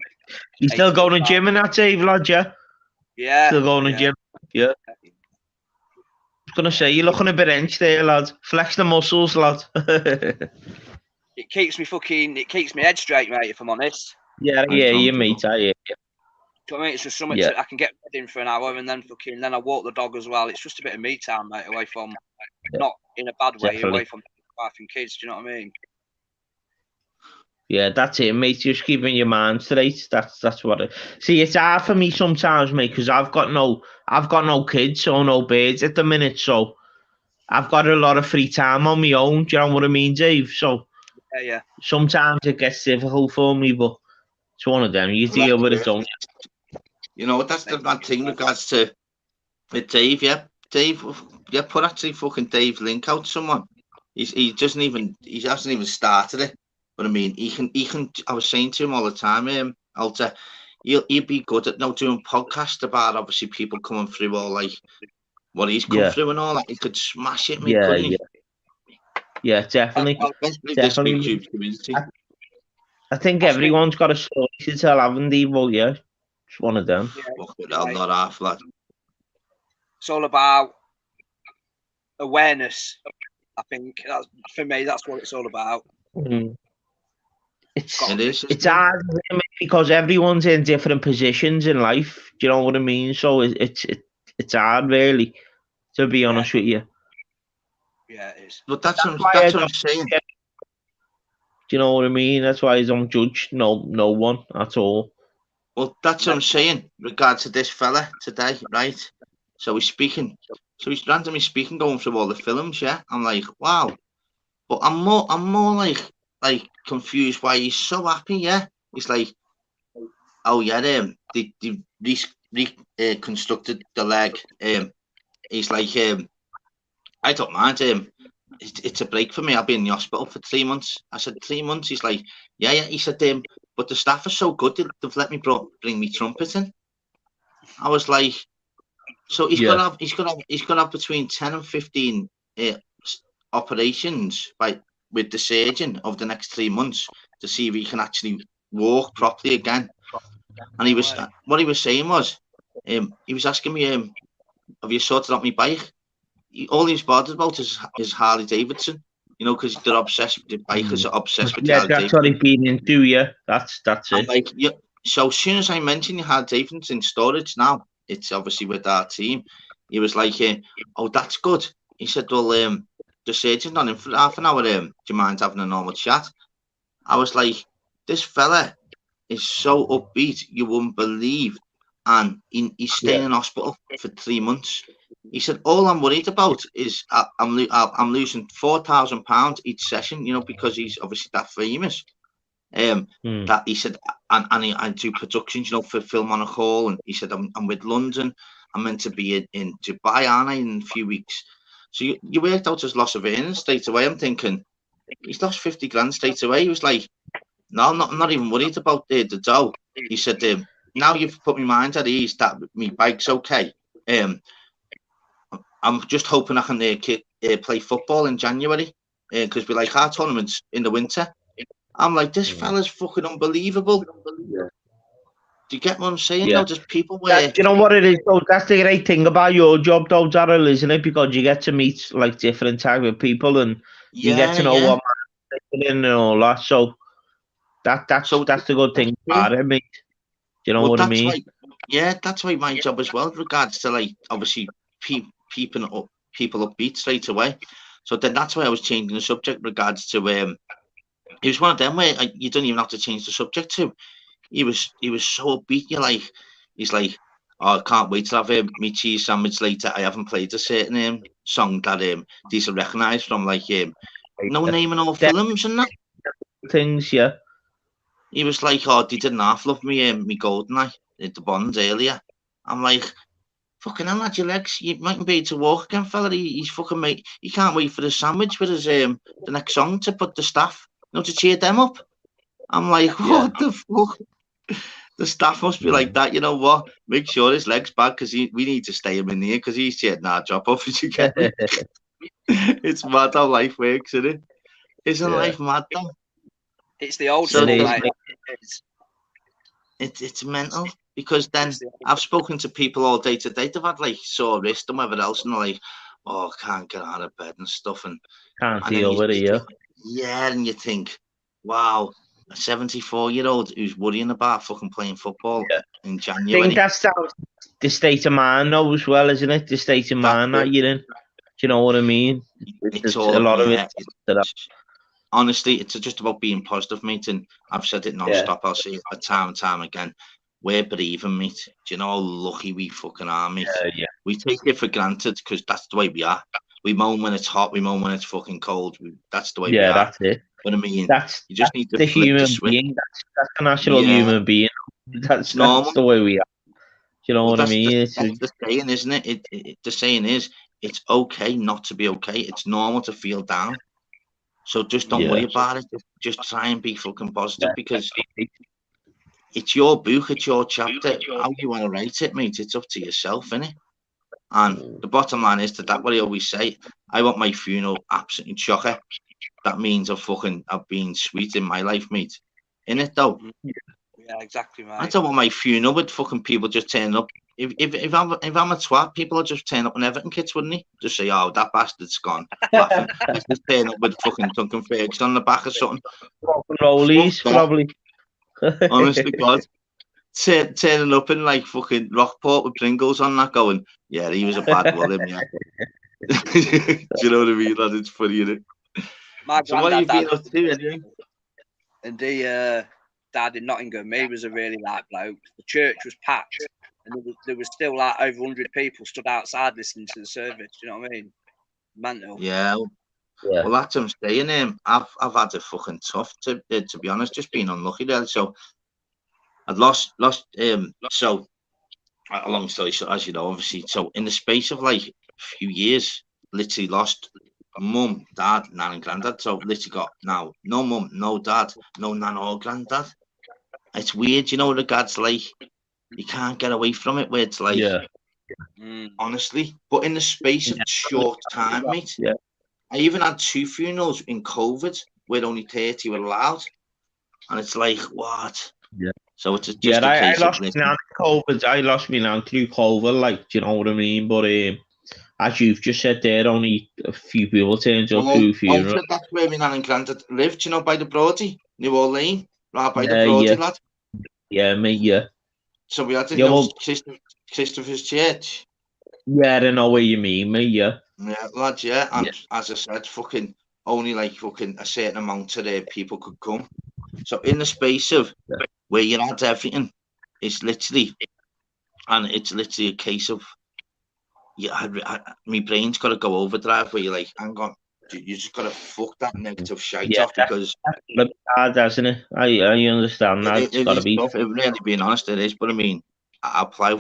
You still going to gym and that, Dave, lad? Yeah. Still going to gym. Yeah. I was gonna say you're looking a bit hench there, lad. Flex the muscles, lad. It keeps me head straight, mate, if I'm honest. Yeah, you mate. I hear you. Do you know what I mean? It's just something I can get in for an hour and then I walk the dog as well. It's just a bit of me time, mate, away from, not in a bad way, definitely. Away from wife and kids. Do you know what I mean? Yeah, that's it, mate. Just keeping your mind straight. That's what it. See, it's hard for me sometimes, mate, because I've got no kids or no birds at the minute, so I've got a lot of free time on my own. Do you know what I mean, Dave? So yeah. Sometimes it gets difficult for me, but it's one of them. You deal with it, don't you? You know, that's the bad thing regards to with Dave. Yeah, Dave. Yeah, put actually fucking Dave link out to someone. He hasn't even started it. But I mean, he can. I was saying to him all the time, Alter, he'll be good at doing podcasts about obviously people coming through or like what he's come through and all that. He could smash it, mate, couldn't he? Yeah, definitely. I think everyone's got a story to tell, haven't they? Well, yeah, it's one of them. Yeah, not half, lad. It's all about awareness. I think for me, that's what it's all about. It's hard because everyone's in different positions in life. Do you know what I mean? So it's hard, really, to be honest with you. Yeah, it is. But that's what I'm saying. Do you know what I mean? That's why I don't judge no one at all. Well, that's what I'm saying. Regards to this fella today, right? So he's speaking. So he's randomly speaking, going through all the films. Yeah, I'm like, wow. But I'm more like confused why he's so happy. Yeah, he's like, oh yeah, they reconstructed the leg. He's like, I don't mind. It's a break for me. I'll be in the hospital for 3 months. I said 3 months. He's like, yeah. He said, but the staff are so good. They've let me bring me trumpet in. I was like, so he's gonna have between 10 and 15 operations with the surgeon over the next 3 months to see if he can actually walk properly again. And what he was saying was, he was asking me, have you sorted out my bike? All he's bothered about is Harley Davidson. you know, because they're obsessed with the bikers are obsessed with Yeah, Harley that's what he's been into, yeah. That's And it. like, yeah, so as soon as I mentioned you had David's in storage now, it's obviously with our team. He was like, "Oh, that's good." He said, "Well, the surgeon's not in for half an hour. Do you mind having a normal chat?" I was like, "This fella is so upbeat, you wouldn't believe." And he's staying in hospital for 3 months. He said, "All I'm worried about is I'm losing £4,000 each session, you know, because he's obviously that famous." That he said, and I do productions, you know, for Film on a Call, and he said, I'm with London. I'm meant to be in Dubai, aren't I, in a few weeks? So you worked out his loss of earnings straight away. I'm thinking he's lost 50 grand straight away. He was like, "No, I'm not even worried about the dough." He said, "Now you've put my mind at ease that my bike's okay. I'm just hoping I can play football in January because we like our tournaments in the winter." I'm like, this fella's fucking unbelievable. Yeah. Do you get what I'm saying? Yeah. No, just people where... You know what it is, though? That's the great thing about your job, though, Darryl, isn't it? Because you get to meet, like, different type of people, and you get to know what man is thinking and all that. So that's the good thing about it, mate. Do you know what I mean? That's why my job as well, with regards to, like, obviously, people upbeat straight away. So then that's why I was changing the subject with regards to... it was one of them where you don't even have to change the subject to. He was so upbeat. He's like, "Oh, I can't wait to have my cheese sandwich later. I haven't played a certain song that these are recognised from, like no name in all films and that things." Yeah. He was like, "Oh, they didn't half love me GoldenEye at the Bond earlier." I'm like, "Fucking hell, lad, your legs. You mightn't be able to walk again, fella. He's fucking mate. He can't wait for the sandwich with his the next song to put the staff, you know, to cheer them up." I'm like, what the fuck? The staff must be like that. You know what? Make sure his leg's back because we need to stay him in here because he's cheering our job off. As you get me. It's mad how life works, isn't it? Isn't life mad though? It's the old school, mate. It's mental because then I've spoken to people all day today. They've had like sore wrist and whatever else, and they're like, "Oh, I can't get out of bed and stuff," and can't deal with it. Yeah, and you think, wow, a 74-year-old who's worrying about fucking playing football in January. I think that's the state of mind, though, as well, isn't it? The state of mind that you're in. Do you know what I mean? It's all, a lot of it. Honestly, it's just about being positive, mate. And I've said it non-stop. I'll say it time and time again. We're breathing, mate. Do you know how lucky we fucking are, mate? We take it for granted because that's the way we are. We moan when it's hot. We moan when it's fucking cold. That's the way we are. That's it. But I mean, you just need to the flip human the switch. being. That's a natural human being. That's the way we are. You know what I mean? That's the saying, isn't it? The saying is, it's okay not to be okay. It's normal to feel down. So just don't worry about it. Just try and be fucking positive because it's your book, it's your chapter. How you want to write it, mate, it's up to yourself, innit? And the bottom line is that what I always say, I want my funeral absolutely chocker. That means I've been sweet in my life, mate. Innit though? Yeah, exactly, right. I don't want my funeral with fucking people just turning up. If I'm a twat, people will just turn up in Everton kits, wouldn't they? Just say, "Oh, that bastard's gone." Laughing. Just turn up with fucking Duncan Ferguson on the back or something. Rollies, probably. Honestly, God. Turning up in like fucking Rockport with Pringles on that going, "Yeah, he was a bad William, yeah." Do you know what I mean, lad? It's funny, isn't it? So what have you been up to anyway? And the dad in Nottingham, he was a really light bloke. The church was packed, and there was still like over 100 people stood outside listening to the service. Do you know what I mean? Mental. Yeah. Well, that's what I'm saying. I've had it fucking tough to be honest, just being unlucky there. So I'd lost. So a long story short, as you know, obviously. So in the space of like a few years, literally lost mum, dad, nan, and granddad. So literally got now no mum, no dad, no nan or granddad. It's weird, you know, regards like you can't get away from it. Where it's like, honestly, but in the space of short time, mate. Yeah. I even had 2 funerals in COVID where only 30 were allowed, and it's like what? Yeah. So it's just a case I lost me now COVID. I lost me now through COVID. Like, do you know what I mean? But as you've just said there, only a few people turned up Well, to a funeral. that's where my nan and granddad lived, you know, by the Broady, New Orleans, right by the Yeah, Broady, yeah. lad. Yeah, mate, yeah. So we had to Yeah, go well, to Christopher's Church. yeah, I know what you mean, mate, yeah. Yeah, lads, yeah. And Yeah. as I said, fucking only like fucking a certain amount of people could come. So in the space of where you had everything, it's literally a case of my brain's got to go overdrive where you're like, hang on, you just got to fuck that negative shite off because that's hard, hasn't it? I understand that. It's got to be. Tough. If really being honest, it is. But I mean, I'll plow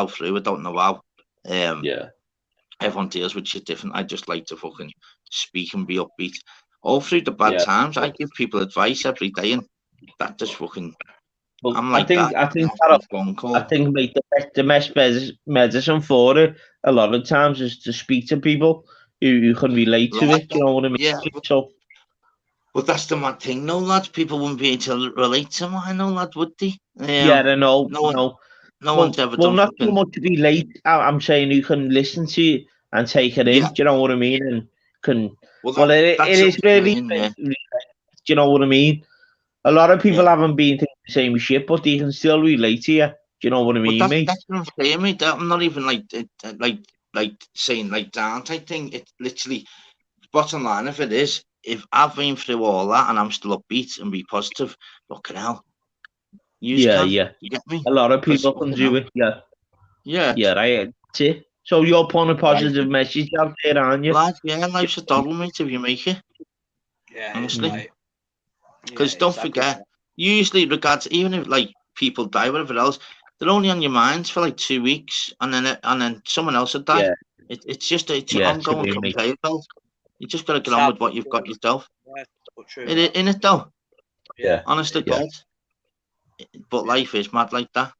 through. I don't know how. Yeah. Everyone deals with shit different. I just like to fucking speak and be upbeat. All through the bad times, I give people advice every day, and that just fucking. Well, I'm like I think, mate, the best medicine for it a lot of times is to speak to people who can relate to it. You know what I mean? Yeah. But that's the mad thing, no, lads. People wouldn't be able to relate to mine, no, lad, would they? Yeah, I know. No one's ever done. Not too much to relate. I'm saying you can listen to it and take it in. Do you know what I mean? And can. Well, it is really. Do you know what I mean? A lot of people haven't been through the same shit, but they can still relate to you. Do you know what I mean, mate? That's what I'm saying, mate. I'm not even like saying like down type thing. It's literally bottom line of it is, if I've been through all that and I'm still upbeat and be positive, fucking hell. Yeah. You get me? A lot of people can do it. Yeah. Yeah, right. So you're putting a positive message out there, aren't you? Lad, yeah, life's a doddle, mate, if you make it. Yeah, honestly. Because don't forget, usually regards, even if like people die, whatever else, they're only on your minds for like 2 weeks, and then someone else would die. Yeah. It's just ongoing conveyor belt. You just got to get on with what you've got yourself. Yeah, in it though. Yeah. Honestly, God. But life is mad like that.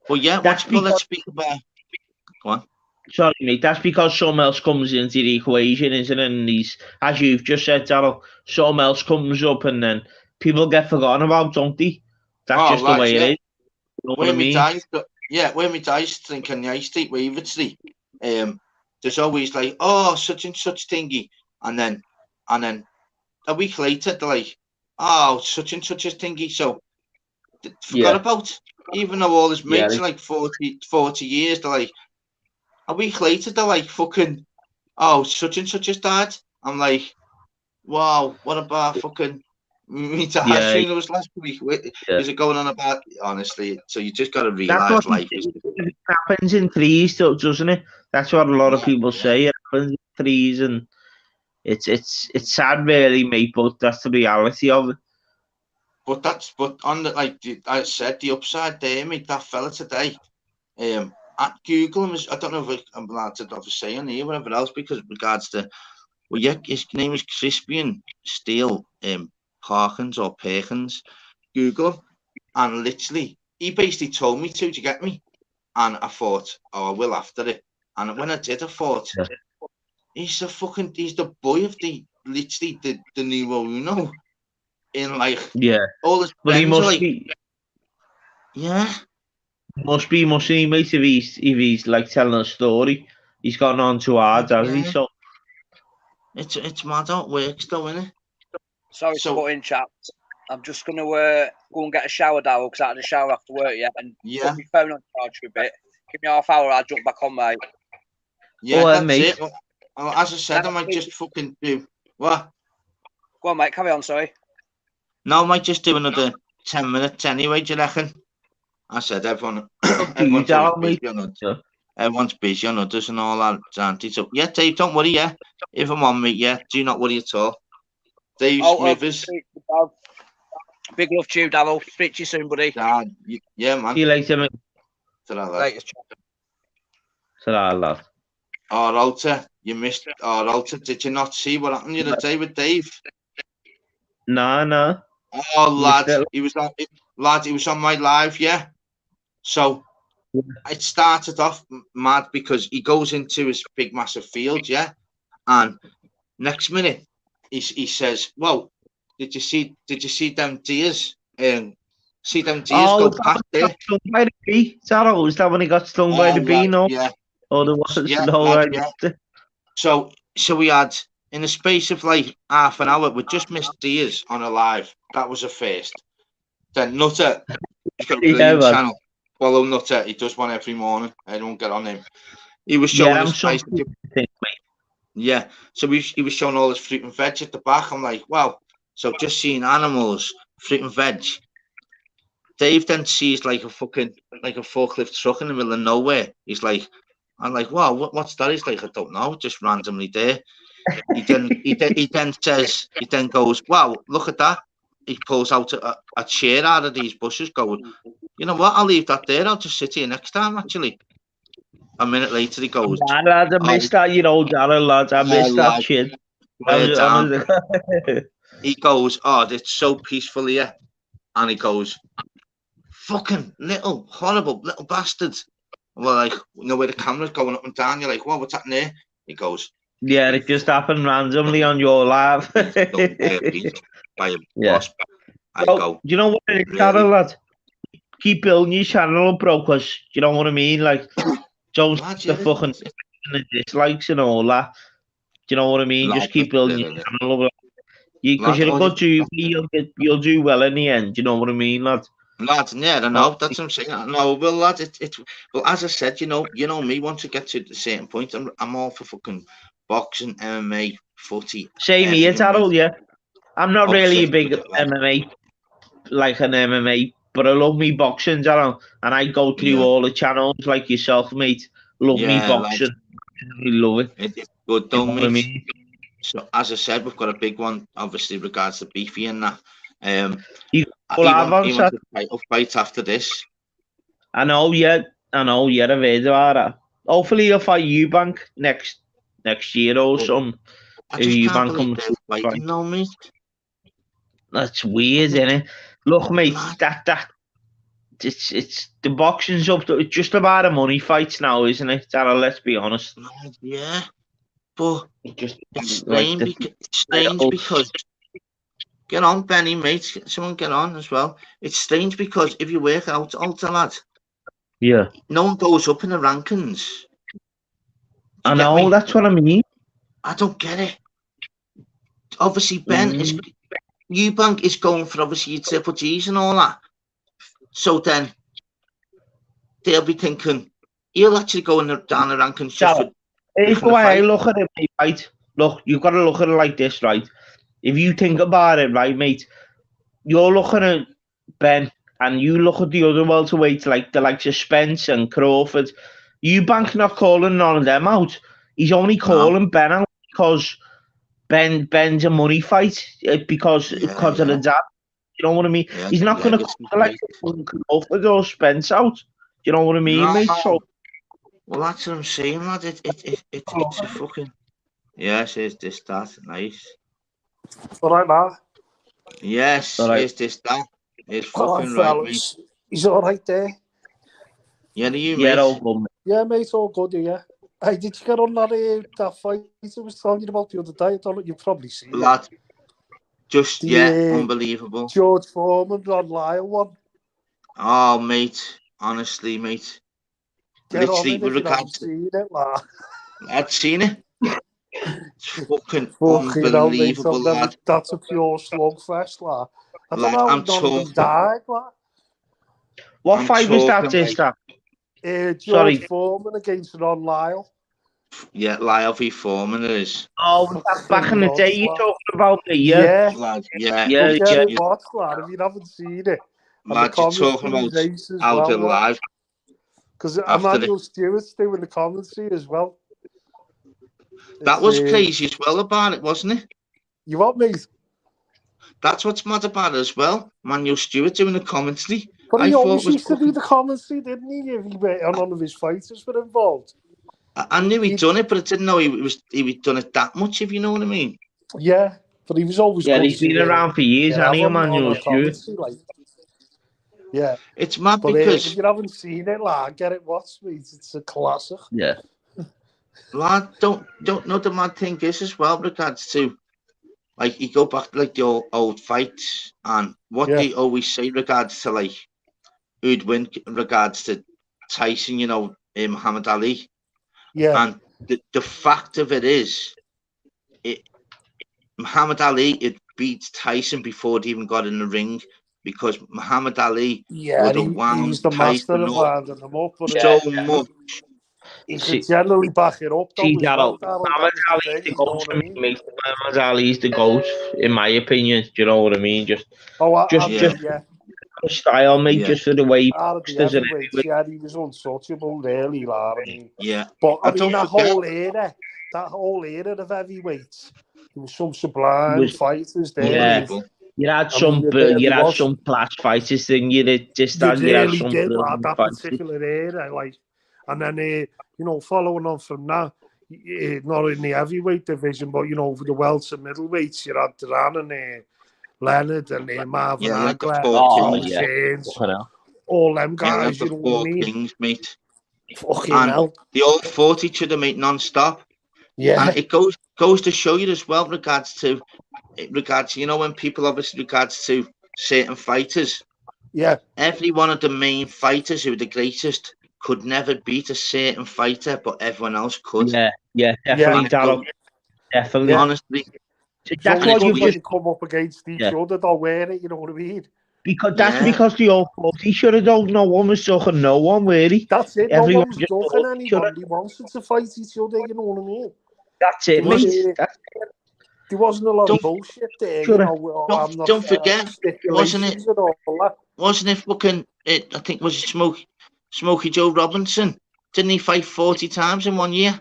But yeah, let's speak about. Go on. Sorry, mate. That's because something else comes into the equation, isn't it? And as you've just said, Darryl, something else comes up, and then people get forgotten about, don't they? That's just the way it is. You know what I mean? When my dad's drinking the ice tea, Wavertree, there's always like, oh, such and such thingy, and then a week later they're like, oh, such and such a thingy. So forgot about, even though all his mates are like 40 years, they're like, a week later they're like, fucking, oh, such and such has died. I'm like, wow, what about fucking me to have funeral was last week? Is it going on about, honestly? So you just got to realise life is. It happens in threes, doesn't it? That's what a lot of people say. It happens in threes, and it's sad, really, mate. But that's the reality of it. But on the, like I said, the upside there, mate. That fella today, at Google, I don't know if I'm allowed to say on here, whatever else, because regards to, well, yeah, his name is Crispian Steele Parkins or Perkins. Google, and literally, he basically told me to get me, and I thought, oh, I will after it. And when I did, I thought, he's the boy of the numero uno. In like, all his friends, he must be. Yeah. Must be, mustn't he, mate? If he's like telling a story, he's gotten on too hard, hasn't he? So it's mad how it works, though, isn't it? Sorry to put in, chaps. I'm just gonna go and get a shower, Darryl, because I had a shower after work yet, and put my phone on charge for a bit. Give me half hour, I'll jump back on, mate. Yeah, that's mate. It. Well, as I said, I might just fucking do what? Go on, mate. Carry on. Sorry. No, I might just do another 10 minutes anyway, do you reckon? I said everyone's busy on others and all that, aren't they? So, yeah, Dave, don't worry, yeah. If I'm on, mate, yeah, do not worry at all. Dave Rivers. Big love to you, Darryl. Speak to you soon, buddy. Yeah, man. See you later, mate. Ta-ra, lad. Alter, you missed Alter. Did you not see what happened the other day with Dave? No. Oh, lad, he was on my live, yeah. So it started off mad because he goes into his big massive field, yeah, and next minute he says, "Well, did you see them deers? See them deers go past there?" Stung by the bee. Is that when he got stung by the bee? No. Yeah. Oh, there was Yeah, no lad, right. yeah. So we had, in the space of like half an hour, we just missed Diaz on a live. That was a first. Then Nutter, he's got a brilliant man. channel. Follow Nutter. He does one every morning. Everyone get on him. He was Yeah, showing I'm his so nice. Yeah, so he was showing all his fruit and veg at the back. I'm like, wow. So just seeing animals, fruit and veg. Dave then sees like a forklift truck in the middle of nowhere. He's like, I'm like, wow, what's that? He's like, I don't know, just randomly there. He then goes, wow, look at that. He pulls out a chair out of these bushes, going, you know what? I'll leave that there. I'll just sit here next time. Actually, a minute later, he goes, lads, I missed that, you know, Darren, lads. I missed that shit. He goes, oh, it's so peaceful here. And he goes, fucking little, horrible little bastards. And we're like, you know where the camera's going up and down. You're like, well, what's happening there? He goes, yeah, it just happened randomly on your live. By a boss. I go, do you know what it is, really? Darren, lad? Keep building your channel up, bro, because you know what I mean? Like, don't the fucking the dislikes and all that. Do you know what I mean? Just keep building your channel up. Because you're a good dude, you'll do well in the end. Do you know what I mean, lad? Lad, yeah, I know. That's what I'm saying. No, well, lad, well, as I said, you know me. Once I get to a certain point, I'm all for fucking boxing, MMA, footy. Same here, Darryl. Yeah, I'm not really a big MMA, like an MMA, but I love me boxing, Darryl, and I go through all the channels like yourself, mate. Love me boxing. I love it. It's good, don't mate. I mean? So as I said, we've got a big one, obviously, regards to Beefy and that. He wants a title fight after this. I know, yeah, I've heard about that. Hopefully he'll fight Eubank next year or something. I just can't believe they're fighting now, mate. That's weird, isn't it? Look, mate, it's the boxing's up to, it's just about a money fight now, isn't it? Darryl, let's be honest. Yeah, but it's strange, because get on, Benny, mate. Someone get on as well. It's strange because if you work out, older lad, yeah, no one goes up in the rankings. I know, that's what I mean. I don't get it. Obviously, Eubank is going for obviously your Triple G's and all that. So then they'll be thinking he'll actually go down the rankings just for. It's the way I look at it, mate, right? Look, you've got to look at it like this, right? If you think about it, right, mate, you're looking at Ben and you look at the other welterweights like the likes of Spence and Crawford. Eubank not calling none of them out. He's only calling Ben out because Ben's a money fight because of the dad. You know what I mean? Yeah, he's not going to call like Crawford or Spence out. You know what I mean, mate? So, well, that's what I'm saying, lad. It's a fucking yes. Is this that nice? All right, now. Yes, is this that? It's fucking right, mate. He's all right there. Yeah, you, mate? All good. Yeah, mate, all good. Yeah. Hey, did you get on that fight I was telling you about the other day? I don't know, you've probably seen it. Lad, just unbelievable. George Foreman on Lyle one. Oh, mate, honestly, mate. Literally, with regards to seen it, lad. I'd seen it. It's fucking unbelievable, lad. That's a pure slugfest, lad. I don't know how none of them died, lad. What fight was that, sister? George Foreman against Ron Lyle. Yeah, Lyle v. Foreman it is. Oh, was that back in the day you're talking about me? Yeah. Lad, Watch, lad, if you haven't seen it. Lad, you're talking about out of live. Because Emmanuel Stewart's doing the commentary as well. That was crazy as well about it, wasn't it? You what, mate? That's what's mad about it as well. Emmanuel Stewart doing the commentary. But he always used to do the commentary, didn't he? If none of his fighters were involved. I knew he'd done it, but I didn't know he'd done it that much, if you know what I mean. Yeah, but he was always. Yeah, he's been around for years, hasn't he, Emmanuel Stewart? Yeah, it's mad but because if you haven't seen it, lad, get it watched, mate. It's a classic. Yeah. Lad, don't know the mad thing is as well regards to, like, you go back to like the old fights and what they always say regards to like who'd win in regards to Tyson, you know, Muhammad Ali. Yeah. And the fact of it is, Muhammad Ali had beat Tyson before he even got in the ring, because Muhammad Ali would have wound he's the master Tyson of up winding them up. But so much. he could generally back it up, though, See, as well, Darryl, Darryl. Muhammad That was the Ali's thing, the you know GOAT what I for me, mean? mate. Muhammad Ali's the GOAT, in my opinion. Do you know what I mean? Just Yeah. for style, mate. Yeah. Just for the way he Out of the boxes and heavyweights, yeah, he was untouchable, really, lad. I mean, Yeah. but I And mean, don't forget, that whole era of heavyweights, there was some sublime was fighters there. yeah. unbelievable. You had I mean, some, there you had was. some class fighters thing. You did just You that. You had really some did, lad, brilliant that fighters. particular era, like, and then you know, following on from that, not in the heavyweight division, but you know, for the welter and middleweights, you had Duran and Leonard and Marvin Yeah, like the Hagler, four Tommy kings. James, Fucking hell. all them Yeah, like guys, the you know what I four mean? kings, mate. Fucking And hell. they all fought each other, mate, non-stop. Yeah. And it goes to show you as well, regards to, you know, when people obviously regards to certain fighters. Yeah. Every one of the main fighters who were the greatest could never beat a certain fighter, but everyone else could. Yeah, definitely, Yeah. Darryl. Definitely. Honestly. That's what you've just come up against each other, though, wear it, you know what I mean? Because they all fought each other, though. No one was sucking no one, really. That's it. Everyone no one was just ducking fought each other. anyone. They wanted to fight each other, you know what I mean? That's it, mate. There wasn't a lot of bullshit there, you know. Don't forget, wasn't it? And all that. Wasn't it fucking? I think it was Smokey Joe Robinson. Didn't he fight 40 times in 1 year?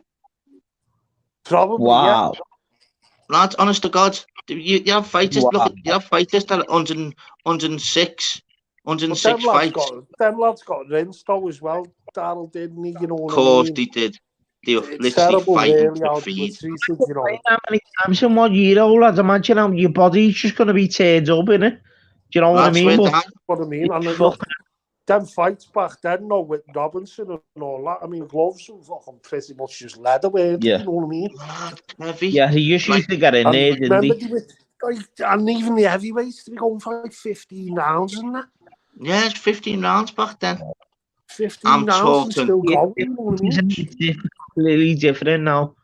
Probably, wow. Yeah. Lad, honest to God, you have fighters. Wow. Look, you have fighters that are 106 fights. Them lads got rinsed though as well. Darryl, didn't he? You know what Of course I mean? they did. They were literally terrible, fighting really, for how feed. they were treated, you know. How many times in 1 year, old lads? Imagine how your body's just going to be teared up, innit? Do you know what I mean? What I mean, and them fights back then, no, with Robinson and all that. I mean, gloves were fucking pretty much just leather, weren't they? You know what I mean? Heavy. Yeah, he used to get in there, didn't he? And even the heavyweights to be going for like 15 rounds and that. Yeah, it's 15 rounds back then. 15 rounds and still going. You know what I mean? It's completely different now.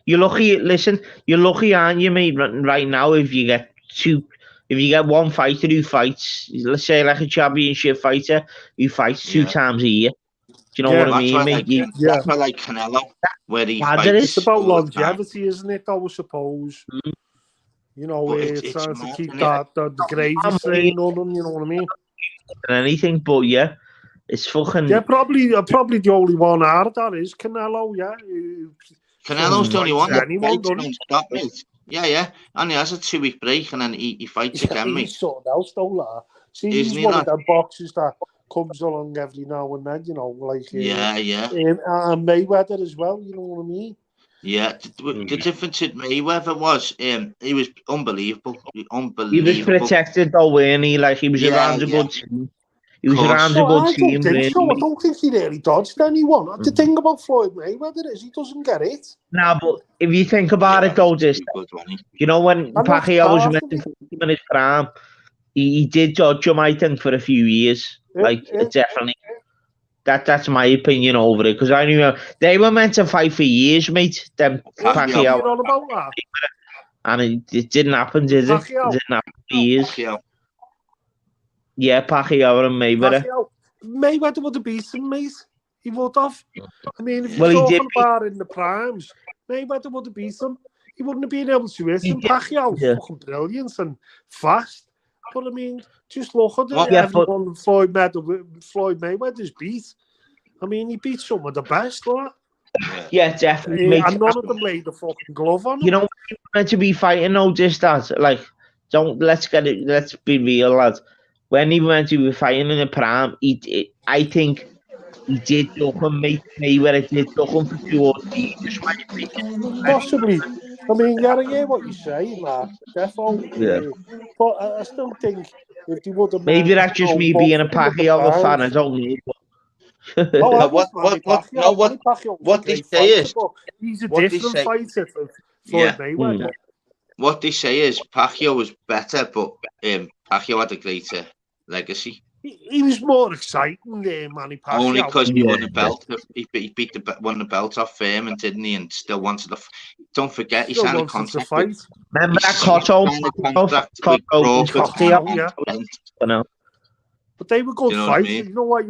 You're lucky. Listen, you're lucky, aren't you, mate? Right now, if you get one fighter who fights, let's say like a championship fighter who fights 2 times a year. Do you know what I mean, mate? That's why like Canelo, where he fights. It's about longevity, isn't it, though, I suppose? You know, it's trying to mad, keep the gravy train on them, you know what I mean? Anything, but yeah, it's fucking... Yeah, probably the only one out of that is Canelo, yeah. Canelo's the only one that fights stop, mate. Yeah. And he has a 2-week break and then he fights again, mate. He's sorted out, though, lad. See, he's one of them boxers that comes along every now and then, you know, like... Yeah. And Mayweather as well, you know what I mean? Yeah, the difference in Mayweather was he was unbelievable. He was protected though, weren't he? Like he was around a good team. He was around a good team. I don't think he really dodged anyone. The thing about Floyd Mayweather is he doesn't get it. Nah, but if you think about it though, just you know when Pacquiao was meant to fight him in his prime, he did dodge him, I think, for a few years. Definitely. That's my opinion over it, because I knew they were meant to fight for years, mate. Then Pacquiao, and it didn't happen, did it? It didn't happen for years. Yeah, Pacquiao and Mayweather. Mayweather would have beaten him, mate. He would have. I mean, if you're talking about in the primes, Mayweather would have beaten him. He wouldn't have been able to hit him. Pacquiao was fucking brilliant and fast. But I mean, just look at it. Everyone Floyd Mayweather's beat. I mean, he beat some of the best, right? Yeah, definitely. And none of them laid the fucking glove on him. You know, we're meant to be fighting no distance. Like, let's be real, lads. When he went to be fighting in the prime, I think he did look him, Mayweather did look him for 2 or 3 years. Possibly. I mean, I hear what you're saying, Mark. Definitely. Yeah. But I still think if they would have... Maybe that's just me being a Pacquiao fan, I don't know. What they say is... He's a different fighter from Floyd Mayweather. What they say is Pacquiao was better, but Pacquiao had a greater legacy. He was more exciting there, Manny Pacquiao. Only because he won the belt. He beat won the belt off Furman, didn't he? And still wanted to. Don't forget, he signed a contract. Remember that Cotto? But they were good fights. You know what?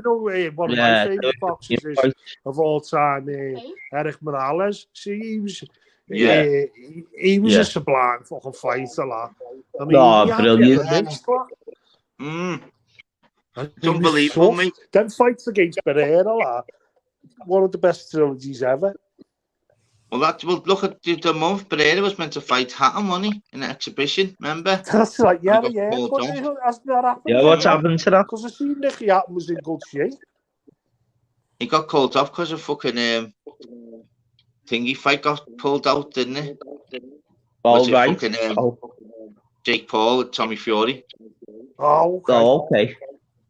One of my favourite boxers of all time, Eric Morales. See, he was a sublime fucking fighter, lad. I mean, brilliant. It's unbelievable, mate. Them fights against Pereira, lad, one of the best trilogies ever. Well, look at the month. Pereira was meant to fight Hatton, wasn't he, in the exhibition? Remember? That's right. Yeah. But hasn't that happened? Yeah, what's happened to that? Because I seen Nicky Hatton was in good shape. He got called off because of fucking thingy fight got pulled out, didn't it? All right. Jake Paul with Tommy Fury. Oh, okay.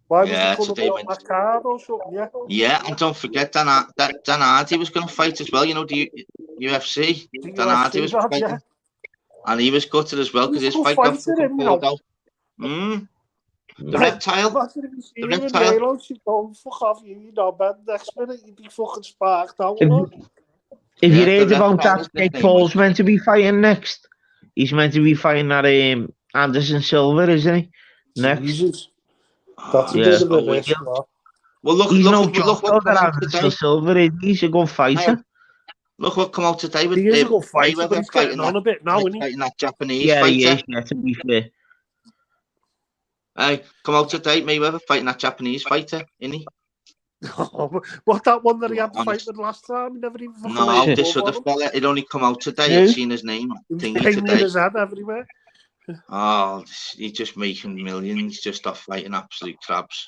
Why was he putting on that card or something? Yeah, and don't forget Dan Hardy was going to fight as well. You know, the UFC. Dan Hardy was fighting. And he was gutted as well because his fight got fucking pulled out. The reptile. The reptile. Fuck off, you know, man. Next minute you'd be fucking sparked out. If you read about that, Jake Paul's meant to be fighting next. He's meant to be fighting at Anderson Silva, isn't he? Next. Jesus. That's a bit of a risk. Well, look, he's no joke that Anderson Silva. He's a good fighter. Look what come out today with he is a good fighter, but he's getting on a bit now, isn't he? Fighting that Japanese fighter. Yeah, to be fair. Hey, come out today, Mayweather fighting that Japanese fighter, isn't he? What, that one that he had to fight with last time? He never even No, this other fella, it only come out today. I've seen his name. He's painting his head everywhere. Oh, he's just making millions just off fighting absolute crabs.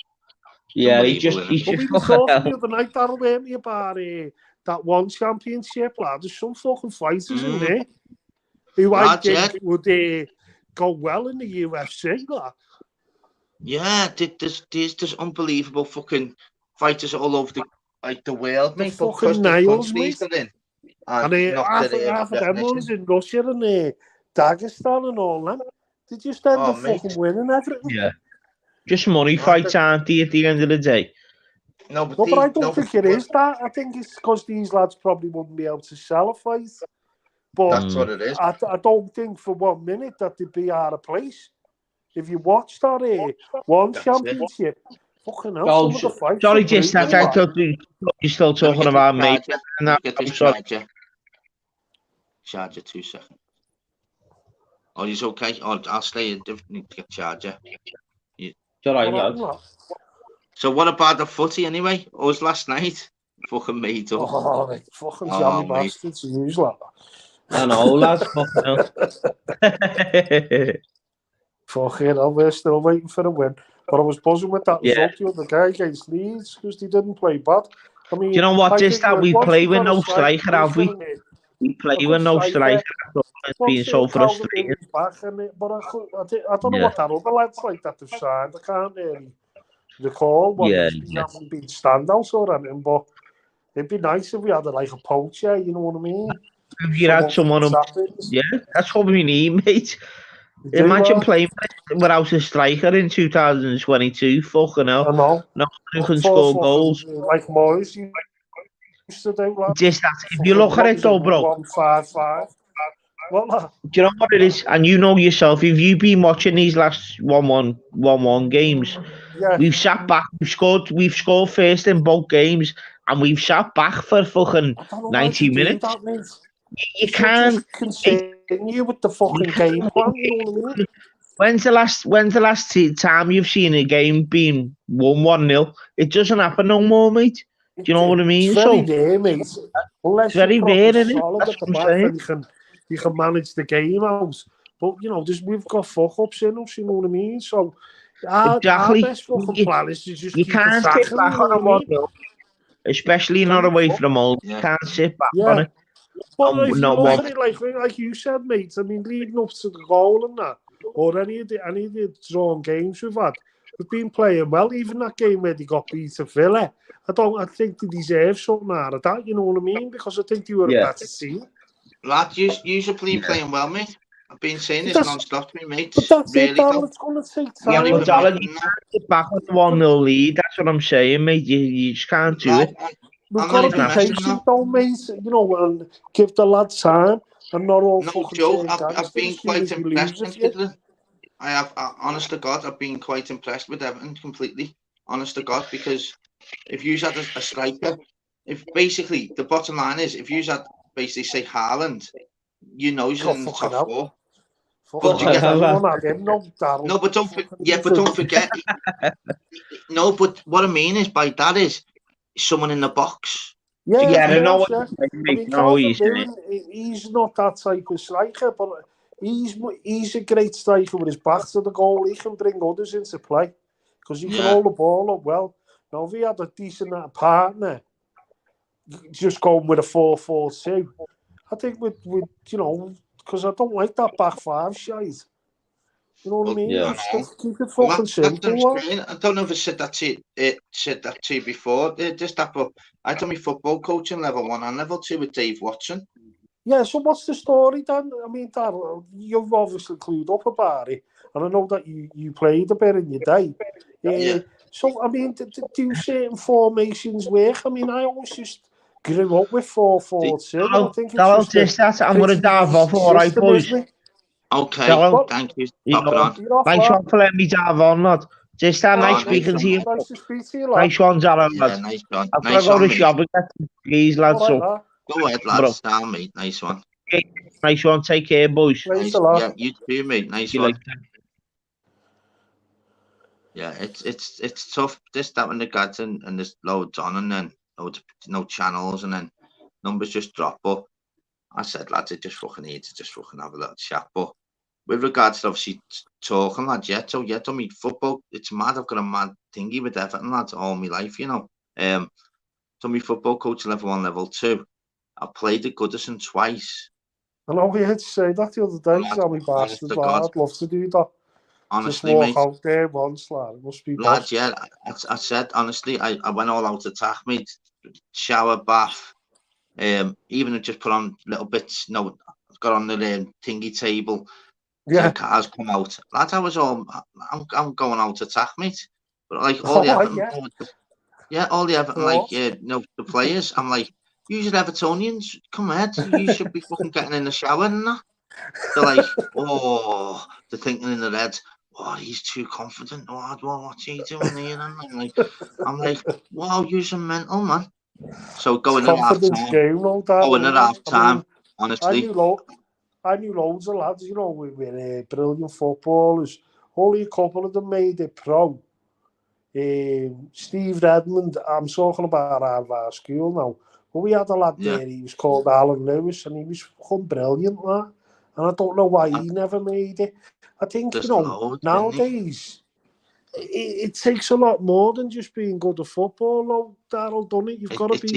Yeah, he's just we were talking the other night, Darryl, weren't we, about that one championship, lad. There's some fucking fighters in there who I think would go well in the UFC, lad. Yeah, there's unbelievable fucking fighters all over the world, mate. Fucking nails, mate. And half of them ones in Russia and Dagestan and all that. They just end up fucking winning everything. Yeah. Just money fights, aren't they, at the end of the day? No, but I don't think it is that. I think it's because these lads probably wouldn't be able to sell a fight. But that's what it is. I don't think for 1 minute that they'd be out of place. If you watch that one championship, fucking hell, some of the fights. Sorry, just that I thought you're still talking about me. Charger, 2 seconds. Oh, he's okay. I'll stay in. Need to get charger. So what about the footy anyway? It was last night. Fucking made up. Oh, fucking jammy bastards usually. I know, lads. Fucking hell, we're still waiting for a win. But I was buzzing with that result the other day against Leeds because they didn't play bad. I mean, do you know what? Just that we play with no striker, have we? We play with no striker. It's been so frustrating. But I don't know what that other lads like that they've signed. I can't really recall what haven't been standouts or anything. But it'd be nice if we had like a poacher, you know what I mean? If you had someone, that's what we need, mate. Imagine playing without a striker in 2022. Fucking hell. I know. No one can score goals. Like Moyes used to do. Just that. If you look at it though, bro. 1-5-5. Do you know what it is? And you know yourself, if you've been watching these last 1-1 games, we've sat back, we've scored first in both games, and we've sat back for fucking 90 minutes. You can't continue with the fucking game plan. You know what I mean? When's the last time you've seen a game being 1-0? It doesn't happen no more, mate. Do you know what I mean? It's very rare, mate. Unless it's very rare, isn't it? That's what I'm saying. You can manage the game out. But, you know, we've got fuck-ups in us, you know what I mean? So, our best fucking plan is to just you can't sit back on a 1-0, especially not away from home. You can't sit back on it. But if you look at it like you said, mate, I mean, leading up to the goal and that, or any of the drawn games we've had, we've been playing well. Even that game where they got beat to Villa, I think they deserve something out of that, you know what I mean? Because I think they were a better team. Lad, you should be playing well, mate. I've been saying this non-stop to me, mate. But that's really it, Darryl. It's going to take time. Yeah, but Darryl, you can't get back on the 1-0 lead. That's what I'm saying, mate. You just can't do it. We've got to be patient, though, mate. You know, and give the lads time. And not all fucking joke. I've been quite impressed with it. Honest to God, I've been quite impressed with Everton completely. Honest to God, because if you had a striker, if basically the bottom line is, if you had basically say Haaland, you know he's in the top 4. But you get everyone at him, no, but don't forget. No, but what I mean is by that is someone in the box. Yeah, I know what he's not that type of striker, but he's a great striker with his back to the goal. He can bring others into play because he can hold the ball up well. Now, if he had a decent partner, just going with a 4-4-2, I think with you know, because I don't like that back 5 shite. You know what I mean? Yeah. Keep it fucking simple. I don't know if I said that to you before. Just that, but I done my football coaching level 1 and level 2 with Dave Watson. Yeah, so what's the story then? I mean, Darryl, you've obviously clued up about it, and I know that you played a bit in your day. So, I mean, do certain formations work? I mean, I always just grew up with 4-4-2. I think it's just I'm going to dive off, all right, boys. Okay, thank you. Nice one for letting me dive on, lad. Just nice speaking to you. Nice to speak to you, lad. Nice one, Darryl, lad. Yeah, nice one. I've got to go to shop and get some keys, lad. So. Go ahead, lads. Down, mate. Nice one. Nice one. Take care, boys. Yeah, you too, mate. Nice one. Yeah, it's tough. This, that, and the guys, and there's loads on, and then no channels, and then numbers just drop. But I said, lads, I just fucking need to just fucking have a little chat. But with regards to obviously talking, lads, so I mean, football, it's mad. I've got a mad thingy with Everton, lads, all my life, you know. So my football coach level 1, level 2. I played at Goodison twice. I know we had to say that the other day, Sammy bastard, lad. I'd love to do that. Honestly, just walk mate. out there once, lad. It must be lads, yeah. I said, honestly, I went all out attack, mate. Shower, bath, even just put on little bits, got on the thingy table. Yeah. Cars come out. Lads, I'm going out attack, mate. But like all the Everton, all the Everton, like, the players, I'm like, you Evertonians, come ahead. You should be fucking getting in the shower and that. They're like, they're thinking in their heads, he's too confident. What's he doing here? And I'm like, wow, you're mental, man. So going at half time, honestly. I knew loads of lads, you know, with brilliant footballers. Only a couple of them made it pro. Steve Redmond, I'm talking about our school now. But we had a lad there, he was called Alan Lewis, and he was fucking brilliant, man. And I don't know why he never made it. I think, nowadays, it takes a lot more than just being good at football, though, Darryl, doesn't it? You've got to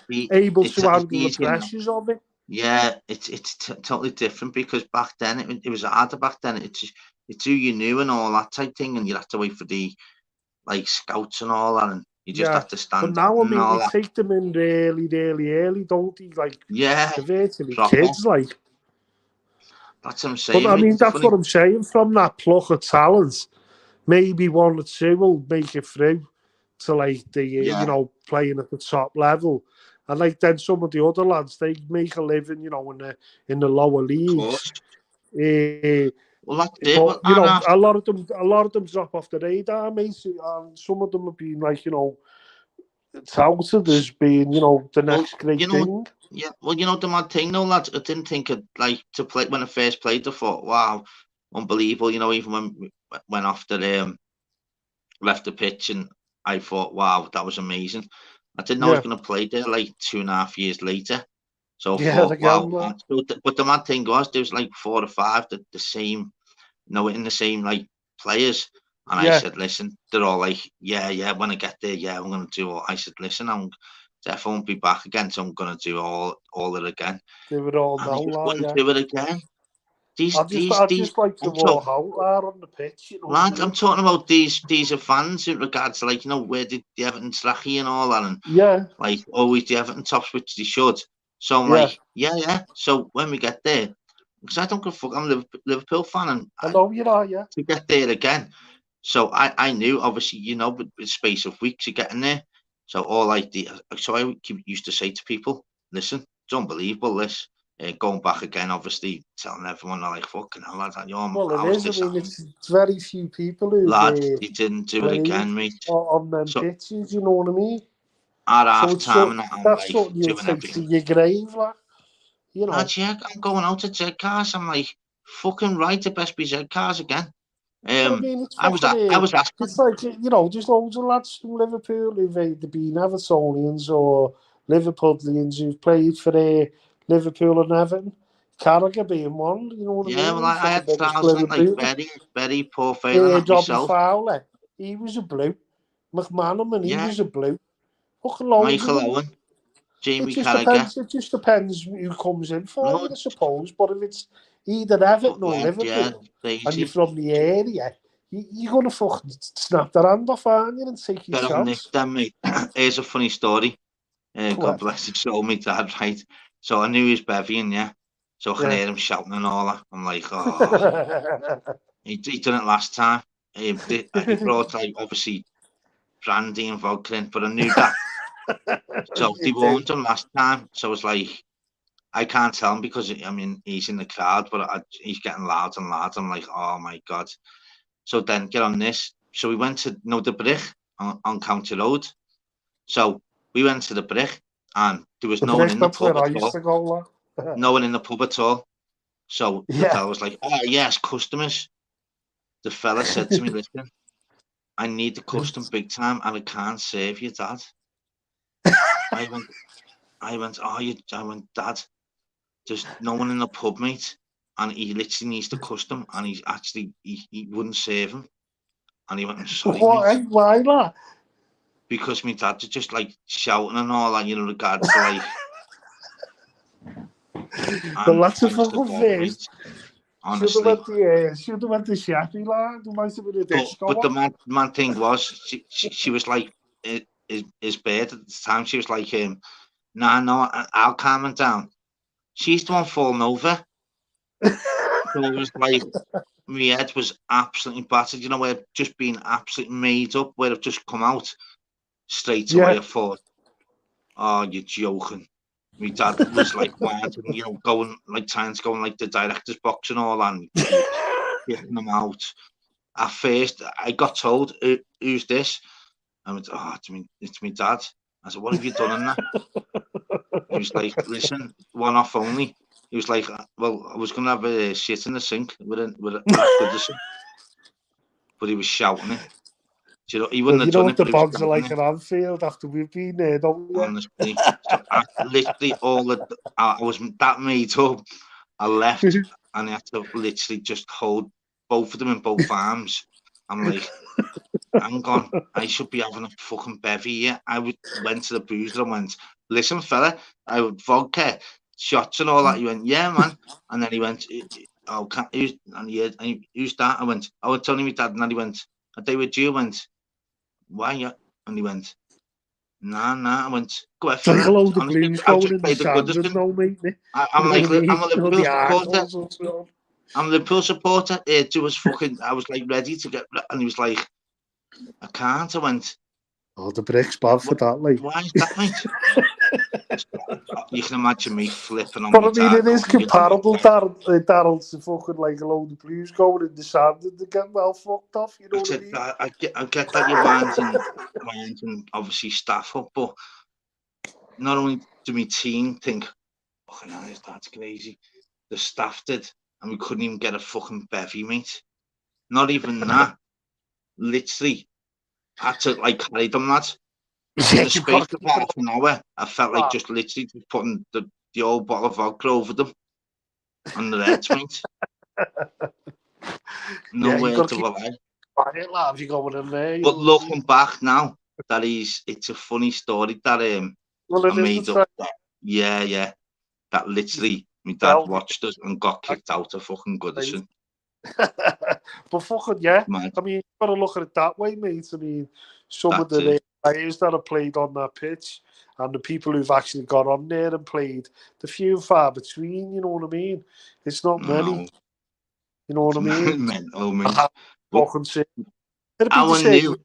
be able to handle the pressures of it. Yeah, it's totally different, because back then, it was harder back then. It's who you knew and all that type thing, and you have to wait for the, like, scouts and all that, and you just have to stand. But now, I mean, you take them in really, really early, don't you? Like, they're virtually kids, like. That's what I'm saying. But I mean, that's what I'm saying. From that pluck of talent, maybe 1 or 2 will make it through to like the playing at the top level, and like then some of the other lads, they make a living, in the lower leagues. Well, that's it. But a lot of them drop off the radar, mate. And some of them have been like, touted as being, the next great thing. Yeah, well, the mad thing, though, lads, I didn't think to play when I first played. I thought, wow, unbelievable. Even when we went off left the pitch, and I thought, wow, that was amazing. I didn't know I was going to play there like 2.5 years later. So I thought, wow. But the mad thing was, there was like 4 or 5 the same, in the same like players. And I said, listen, they're all like, when I get there, I'm going to do all. I said, listen, I'm definitely won't be back again, so I'm going to do all it again. Do it all and now, wouldn't do it again. I just like to walk out there on the pitch. Lads, I'm talking about these are fans in regards to, like, where did the Everton Slacky and all that, and like always the Everton tops, which they should. So I'm like, So when we get there, because I don't give a fuck. I'm a Liverpool fan, and I know you are, yeah. to get there again. So I knew, obviously, you know, with the space of weeks of getting there. So all I did, so I used to say to people, listen, it's unbelievable, this. Going back again, obviously, telling everyone, they're like, fucking hell, lad, well, it is. I mean, it's very few people who lad, he didn't do it again, mate. On them pitches, you know what I mean? At half time, and I'm that's like, something you doing take everything. to your grave, like, you know. Lad, yeah, I'm going out to Z cars. I'm like, fucking right, it best be Z cars again. I mean, I was asking. It's like, you know, there's loads of lads from Liverpool who've either been Evertonians or Liverpudlians who've played for Liverpool and Everton. Carragher being one, you know what I mean? Yeah, well, I had thousands, like very poor feeling at Robbie myself. Fowler, he was a blue. McManaman, he was a blue. Fucking loads Michael of them. Owen, Jamie Carragher. It just depends who comes in for you, I suppose. But if it's either Everton or Liverpool, and you're from the area, you're going to fucking snap their hand off, aren't you, and take your chance. Then, mate, here's a funny story. God bless his soul, my dad, right? So I knew he was bevying, yeah. So I can hear him shouting and all that. I'm like, oh. he done it last time. He brought, like, obviously, brandy and vodka in, but I knew that. So they warned him last time. So it's like, I can't tell him because, I mean, he's in the crowd, but he's getting loud and loud. I'm like, oh my God. So then get on this. So we went to the Brick on County Road. So we went to the Brick and there was no one in the pub at all. No one in the pub at all. So the fella was like, oh yes, customers. The fella said to me, listen, I need the custom big time and I can't save you, Dad. I went, Dad, there's no one in the pub, mate. And he literally needs the custom and he's actually, he wouldn't save him. And he went, I'm sorry, mate. Why not? Because my dad was just like shouting and all that, you know, regards to like. Well, that's a fucking face. Honestly. Should have went to Shappy, lad. There might have been a disco. But the mad thing was, she was like, his bed at the time, she was like, no, I'll calm him down. She's the one falling over. So it was like, my head was absolutely battered, you know, where it just been absolutely made up, where it just come out straight away. I thought, oh, you're joking. My dad was like, you know, going, like, trying to go in like the director's box and all, and getting them out. At first, I got told, who's this? I went, oh, it's my dad. I said, what have you done in that? He was like, listen, one off only. He was like, well, I was going to have a shit in the sink with a but he was shouting it. You know, he wouldn't have done it. You know what the bogs are like at Anfield after we've been there, don't we? Honestly, so literally I was that made up. I left and I had to literally just hold both of them in both arms. I'm like, hang on, I should be having a fucking bevy here. I went to the boozer and went, listen, fella, I would vodka, shots and all that. He went, yeah, man. And then he went, oh, who's that? I went, oh, it's only my dad. And then he went, are they with you? I went, why? And he went, nah. I went, go ahead, fella. Like a load of blues going in the sand, no, mate. I'm like, I'm a Liverpool supporter. I'm a Liverpool supporter. It was fucking, I was like ready to get, and he was like, I can't. I went, oh, the Brick's bad for that, like. Why is that, mate? You can imagine me flipping on. But I mean, it is comparable, Darryl, to fucking like a load of blues going in the sand and they get well fucked off, you know what I mean? I get that you're winding obviously staff up, but not only do my team think, fucking hell, that's crazy, the staff did, and we couldn't even get a fucking bevy, mate. Not even that. Literally, I had to like carry them, lads. In the space of half an hour, I felt like just literally putting the old bottle of vodka over them on the heads, mate. No way to lie. But looking back now, it's a funny story that I made up. Yeah. That literally, my dad watched us and got kicked out of fucking Goodison. But fucking yeah, mad. I mean, you've got to look at it that way, mate. I mean, some of the players that have played on that pitch and the people who've actually got on there and played, the few and far between, you know what I mean? It's not many, you know what I mean? Fucking sick. It'd be the same.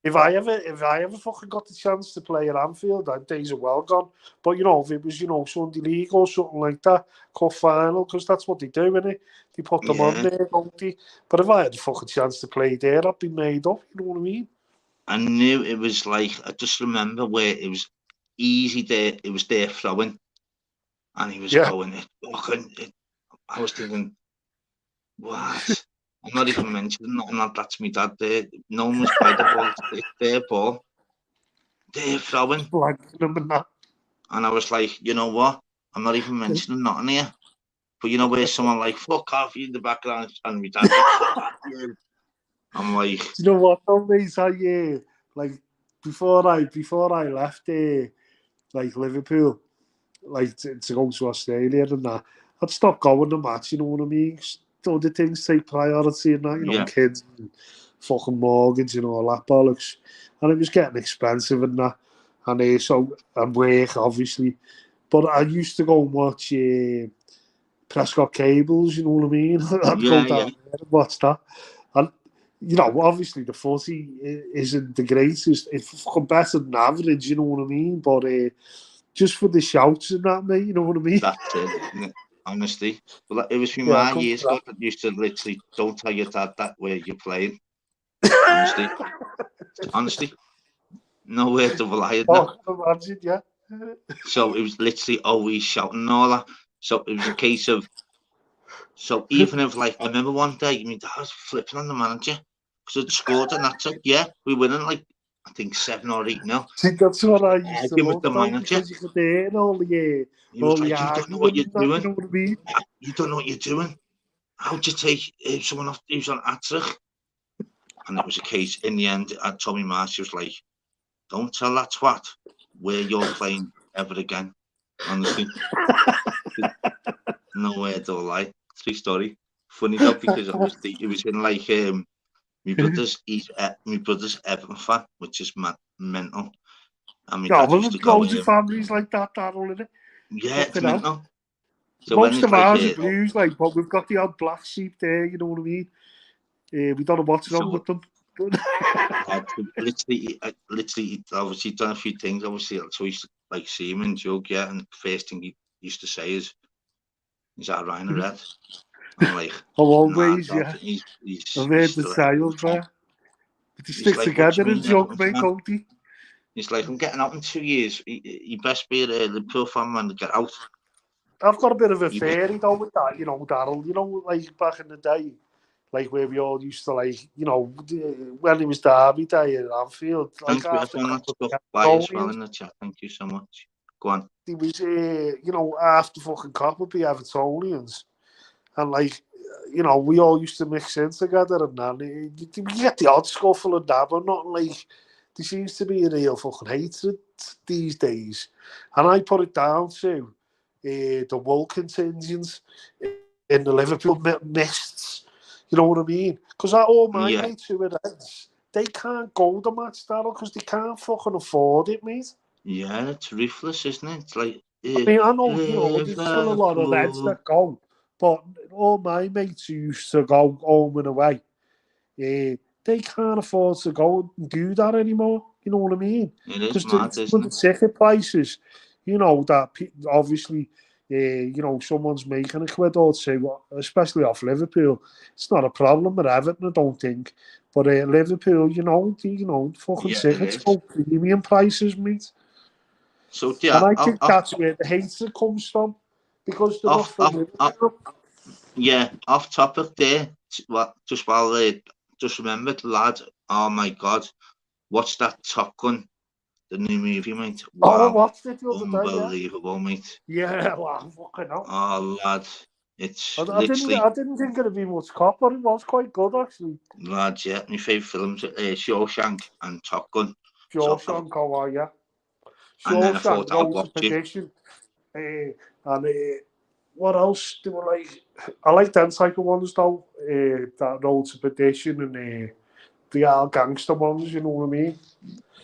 If I ever fucking got the chance to play at Anfield, that days are well gone. But you know, if it was, you know, Sunday League or something like that, cup final, because that's what they do, innit? They put them on there, don't they? But if I had the fucking chance to play there, I'd be made up. You know what I mean? I knew it was like, I just remember where it was easy there. It was there throwing, and he was going. I was thinking, what? I'm not even mentioning nothing like that to me dad there. No one was by the ball. It's their ball. They're throwing. And I was like, you know what? I'm not even mentioning nothing here. But you know where someone like, fuck off, you in the background, and me dad, I'm like, do you know what though, mate? Like before I left like Liverpool, like to go to Australia and that, I'd stop going to match, you know what I mean? Other things take priority and that, you know, kids and fucking mortgage and all that bollocks. And it was getting expensive and that. And so, and work, obviously. But I used to go and watch Prescott Cables, you know what I mean? I'd go down there and watch that. And, you know, obviously the footy isn't the greatest. It's fucking better than average, you know what I mean? But just for the shouts and that, mate, you know what I mean? That's it, isn't it? Honestly. Well, it was from my years ago that used to literally, don't tell your dad that where you're playing. Honestly. Honestly. Nowhere to rely on that. So it was literally always shouting and all that. So it was a case of, so even if, like, I remember one day, my dad was flipping on the manager because I'd scored and that's it. Yeah, we were winning like, I think 7 or 8-0. See, that's what I used to love, the manager. Because you could hear all the he was like, you don't know what you're doing. You know what I mean? You don't know what you're doing. How'd you take someone off who's on Atrich? And it was a case, in the end, I told me ma, she was like, don't tell that twat where you're playing ever again. Honestly. No way to lie. True story. Funny though, because obviously it was in like my brother's Everton fan, which is mental. And my dad used to go loads of families like that, Darryl, innit? Yeah, it's mental. So most of ours are Blues, like, but we've got the odd black sheep there, you know what I mean? We don't know what's wrong with them. literally, obviously done a few things. Obviously, so we used to like see him and joke, and the first thing he used to say is that Ryan Red? I'm like, always, he's I've heard the sales there. But he sticks together and joke, mate, don't he? He's like, I'm getting out in 2 years. He best be a Liverpool fan when to get out. I've got a bit of a theory though with that, you know, Darryl. You know, like back in the day, like where we all used to, like, you know, when it was Derby Day at Anfield. Like, Thank you in the chat. Thank you so much. Go on. It was, you know, after fucking Cop would be Evertonians. And, like, you know, we all used to mix in together and that. You get the odd scuffle and that, but not like, there seems to be a real fucking hatred these days. And I put it down to the wool contingents in the Liverpool mists. You know what I mean? Because all my mates who are Reds, they can't go the match, Darryl, because they can't fucking afford it, mate. Yeah, it's ruthless, isn't it? It's like, I mean, I know, you know, there's still a lot of Reds that go, but all my mates who used to go home and away, they can't afford to go and do that anymore. You know what I mean? It is mad, isn't it? The ticket prices, you know, that obviously, you know, someone's making a quid or two, especially off Liverpool. It's not a problem at Everton, I don't think. But Liverpool, you know, fucking tickets go premium prices, mate. So yeah, and I think that's where the hatred comes from, because they're not from Liverpool. Yeah, off topic there. Just remembered, lad. Oh my God, what's that Top Gun? The new movie, mate. Wow. Oh, I watched it the other day. Unbelievable, mate. Yeah, well, fucking hell. Oh, lad, it's I didn't think it'd be much cop, but it was quite good, actually. Lad, yeah, my favourite films are Shawshank and Top Gun. Shawshank, oh yeah. And then I thought I'd watch it. And what else do I like? I like them type of ones, though. That Road to Perdition and the Al Gangster ones, you know what I mean?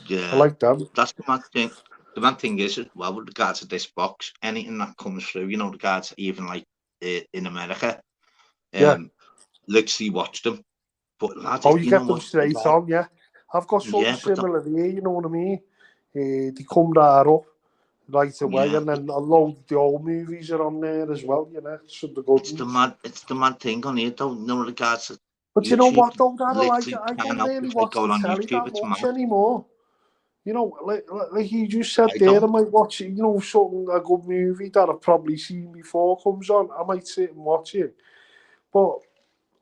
Yeah. I like them. That's the mad thing. The one thing is, well, with regards to this box, anything that comes through, you know, regards even like in America, literally watch them. But lads, you get them what, straight on, yeah. I've got something similar here, you know what I mean? They come there up right away, and then a load of the old movies are on there as well, you know. So the good it's the mad thing on here, though, no regards to but YouTube, you know what, though, Dad, I don't really watch the telly that much anymore. You know, like you just said I might watch, you know, something, a good movie that I've probably seen before comes on. I might sit and watch it. But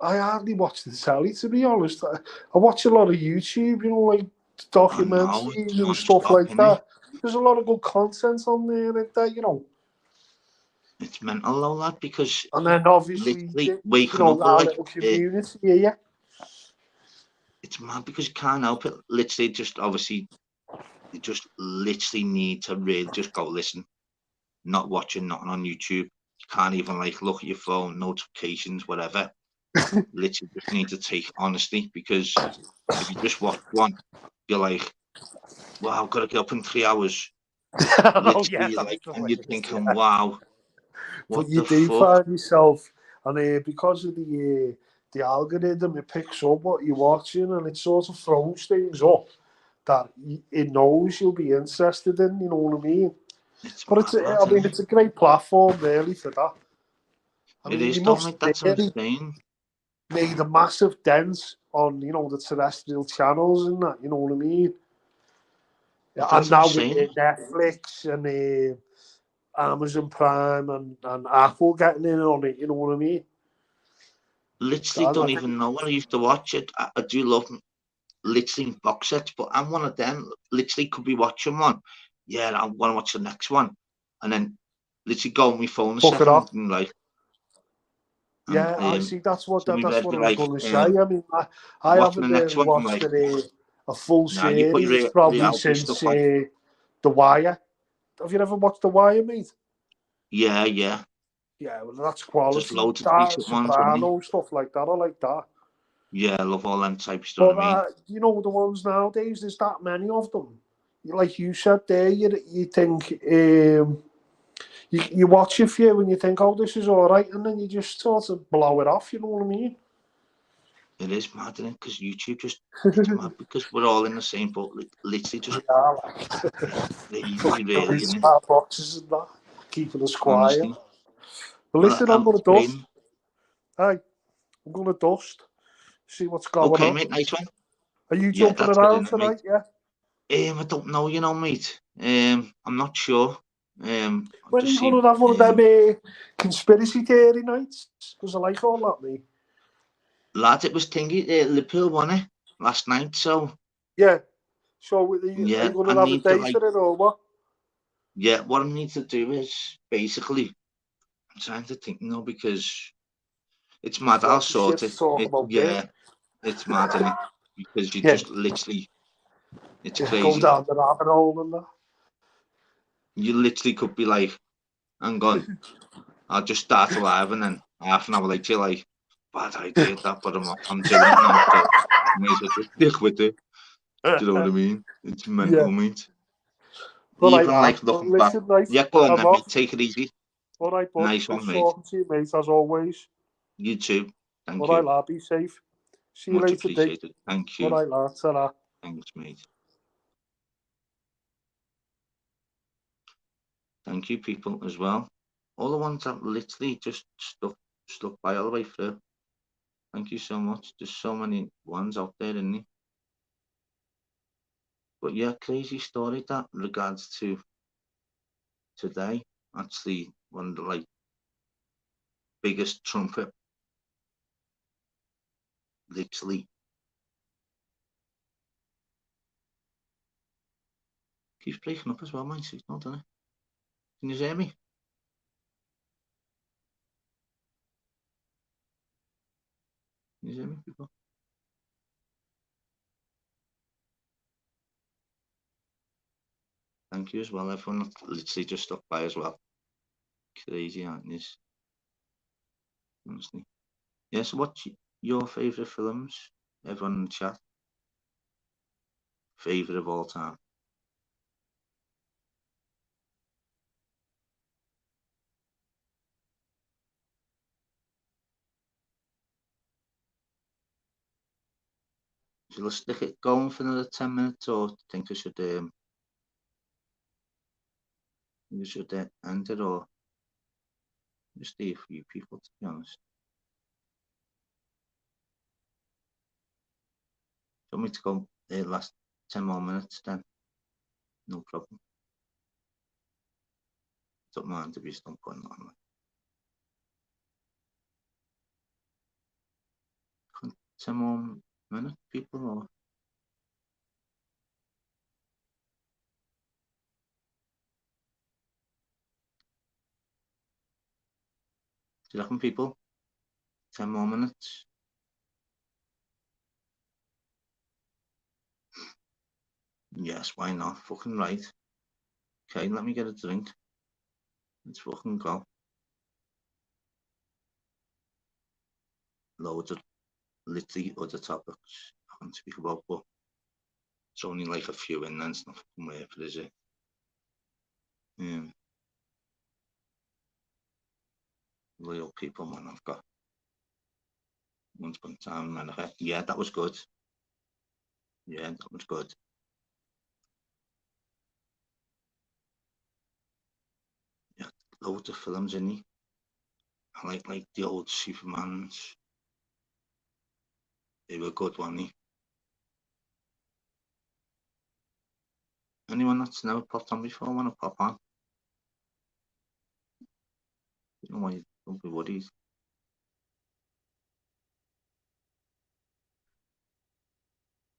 I hardly watch the telly, to be honest. I watch a lot of YouTube, you know, like documentaries and stuff like that. There's a lot of good content on there, isn't there, you know? It's mental, though, lad, because... And then, obviously, you know, our little community, yeah. It's mad because you can't help it. Literally, you just literally need to really just go listen. Not watching nothing on YouTube. You can't even, like, look at your phone, notifications, whatever. Literally just need to take honesty, because if you just watch one, you're like, wow, I've got to get up in 3 hours. Literally, and you're thinking, wow, what but you do find yourself, and because of the algorithm, it picks up what you're watching, and it sort of throws things up that it knows you'll be interested in, you know what I mean? It's a great platform, really, for that. That's insane. Made a massive dent on, you know, the terrestrial channels and that, you know what I mean? And now with Netflix and Amazon Prime and Apple getting in on it, you know what I mean? Literally don't even know when I used to watch it. I do love literally box sets, but I'm one of them. Literally could be watching one. Yeah, I want to watch the next one, and then literally go on my phone a second and like. Yeah, I see. That's what I was going to say. I mean, I haven't watched a full series probably since The Wire. Have you ever watched The Wire, mate? Yeah. Yeah, well, that's quality. Just loads of decent Soprano, stuff like that. I like that. Yeah, I love all them type of stuff. But you know, the ones nowadays, there's that many of them. Like you said there, you think you watch a few and you think, oh, this is all right, and then you just sort of blow it off. You know what I mean? It is mad, isn't it? Because YouTube it's mad because we're all in the same boat. Literally just really smart boxes and that, keeping us quiet. But listen, I'm going to dust. Hey, I'm going to dust. See what's going on. Okay, mate, nice one. Are you jumping around tonight? Yeah. I don't know, you know, mate. I'm not sure. When are you going to have one of them conspiracy theory nights? Because I like all that, mate. Lad, it was thingy. Liverpool won it last night, so. Yeah. So are you going to have a day for it or what? Yeah, what I need to do is basically, I'm trying to think now because it's mad. I'll sort it. It's mad, isn't it? Because you just literally, it's crazy. Go down the rabbit hole and that. You literally could be like, hang on, I'll just start live, and then half an hour later, you're like, bad idea that, but I'm doing it now. So I may as well just stick with it. Do you know what I mean? It's mental, mate. Even like looking back. Yeah, go on, then, mate. Take it easy. All right, bud. Nice one, mate. Talking to you, mate, as always. You too. Thank you. All right, lad. Be safe. See you later, appreciated. Thank you. All right, lad. Ta-ra. Thanks, mate. Thank you, people, as well. All the ones that literally just stuck by all the way through. Thank you so much. There's so many ones out there, isn't there? But yeah, crazy story that regards to today. Actually, one of the biggest trumpet. Literally. Keeps breaking up as well, my signal, doesn't it? Can you hear me? Can you hear me, people? Thank you as well, everyone that literally just stuck by as well. Crazy, aren't you? Honestly. Yeah, so what's your favourite films? Everyone in the chat. Favourite of all time. Shall I stick it going for another 10 minutes, or do you think I should end it, or just leave a few people, to be honest? Do you want me to go last 10 more minutes then? No problem. Don't mind if you don't put it on. 10 more minutes, people, or? Do you reckon, people? 10 more minutes? Yes, why not? Fucking right. Okay, let me get a drink. Let's fucking go. Loads of literally other topics I can speak about, but it's only like a few in then, it's not fucking worth it, is it? Real people, man, I've got. Once upon a time, man, yeah, that was good. Yeah, that was good. Yeah, loads of films in it. I like the old Supermans. They were good, weren't they? Anyone that's never popped on before want to pop on? You know why? Don't be worried.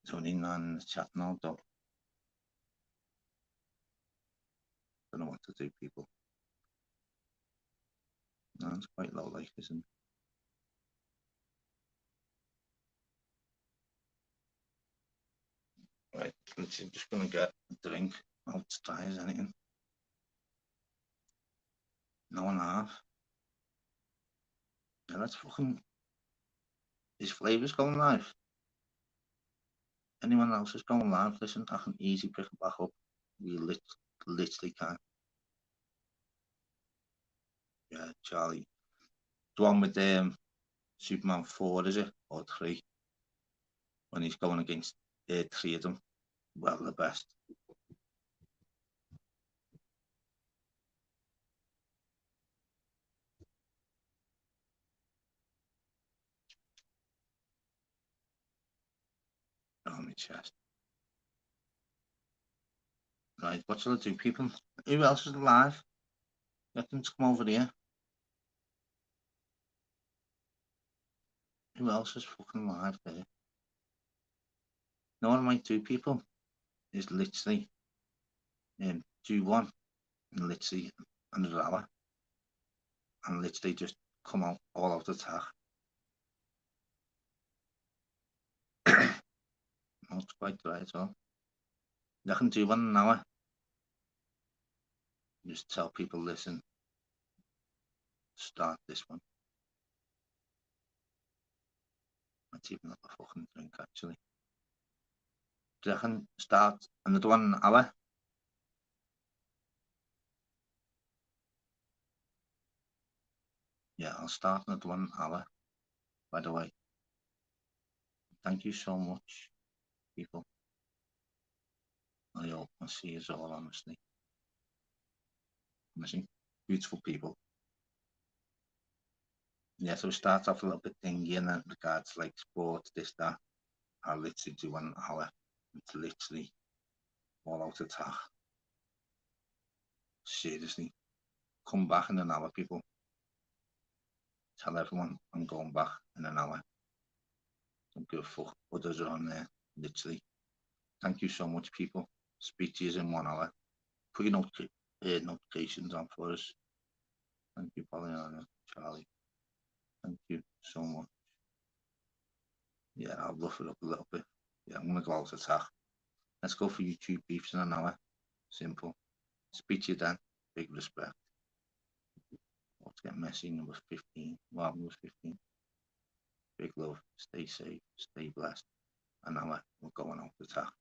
There's only 9 in the chat now, though. Don't know what to do, people. No, it's quite low, like, isn't it? Right, I'm just gonna get a drink. I'll try as anything. No one half. Yeah, that's fucking. His flavours going live. Anyone else is going live? Listen, I can easily pick it back up. We literally can. Yeah, Charlie. The one with Superman 4, is it? Or 3? When he's going against 3 of them. Well, the best. On my chest. Right, what shall I do, people? Who else is alive? Get them to come over here. Who else is fucking alive there? No one might do, people. Is literally do one and literally another hour and literally just come out all out the attack. No, it's quite dry as well. I can do 1 hour. Just tell people, listen, start this one. Might even have a fucking drink, actually. Do I can start another 1 hour? Yeah, I'll start another 1 hour, by the way. Thank you so much, people. I hope I see you all, honestly. Beautiful people. Yeah, so start off a little bit thingy and then regards like sports, this, that. I'll literally do 1 hour. It's literally all out attack. Seriously. Come back in an hour, people. Tell everyone I'm going back in an hour. Don't give a fuck. Others are on there, literally. Thank you so much, people. Speak to you in 1 hour. Put your notifications on for us. Thank you, Pollyanna, Charlie. Thank you so much. Yeah, I'll rough it up a little bit. Yeah, I'm gonna go out attack. Let's go for YouTube beefs in an hour. Simple. Speak to you then. Big respect. Let's get Messi, number 15. Well, number 15. Big love. Stay safe. Stay blessed. An hour. We're going out attack.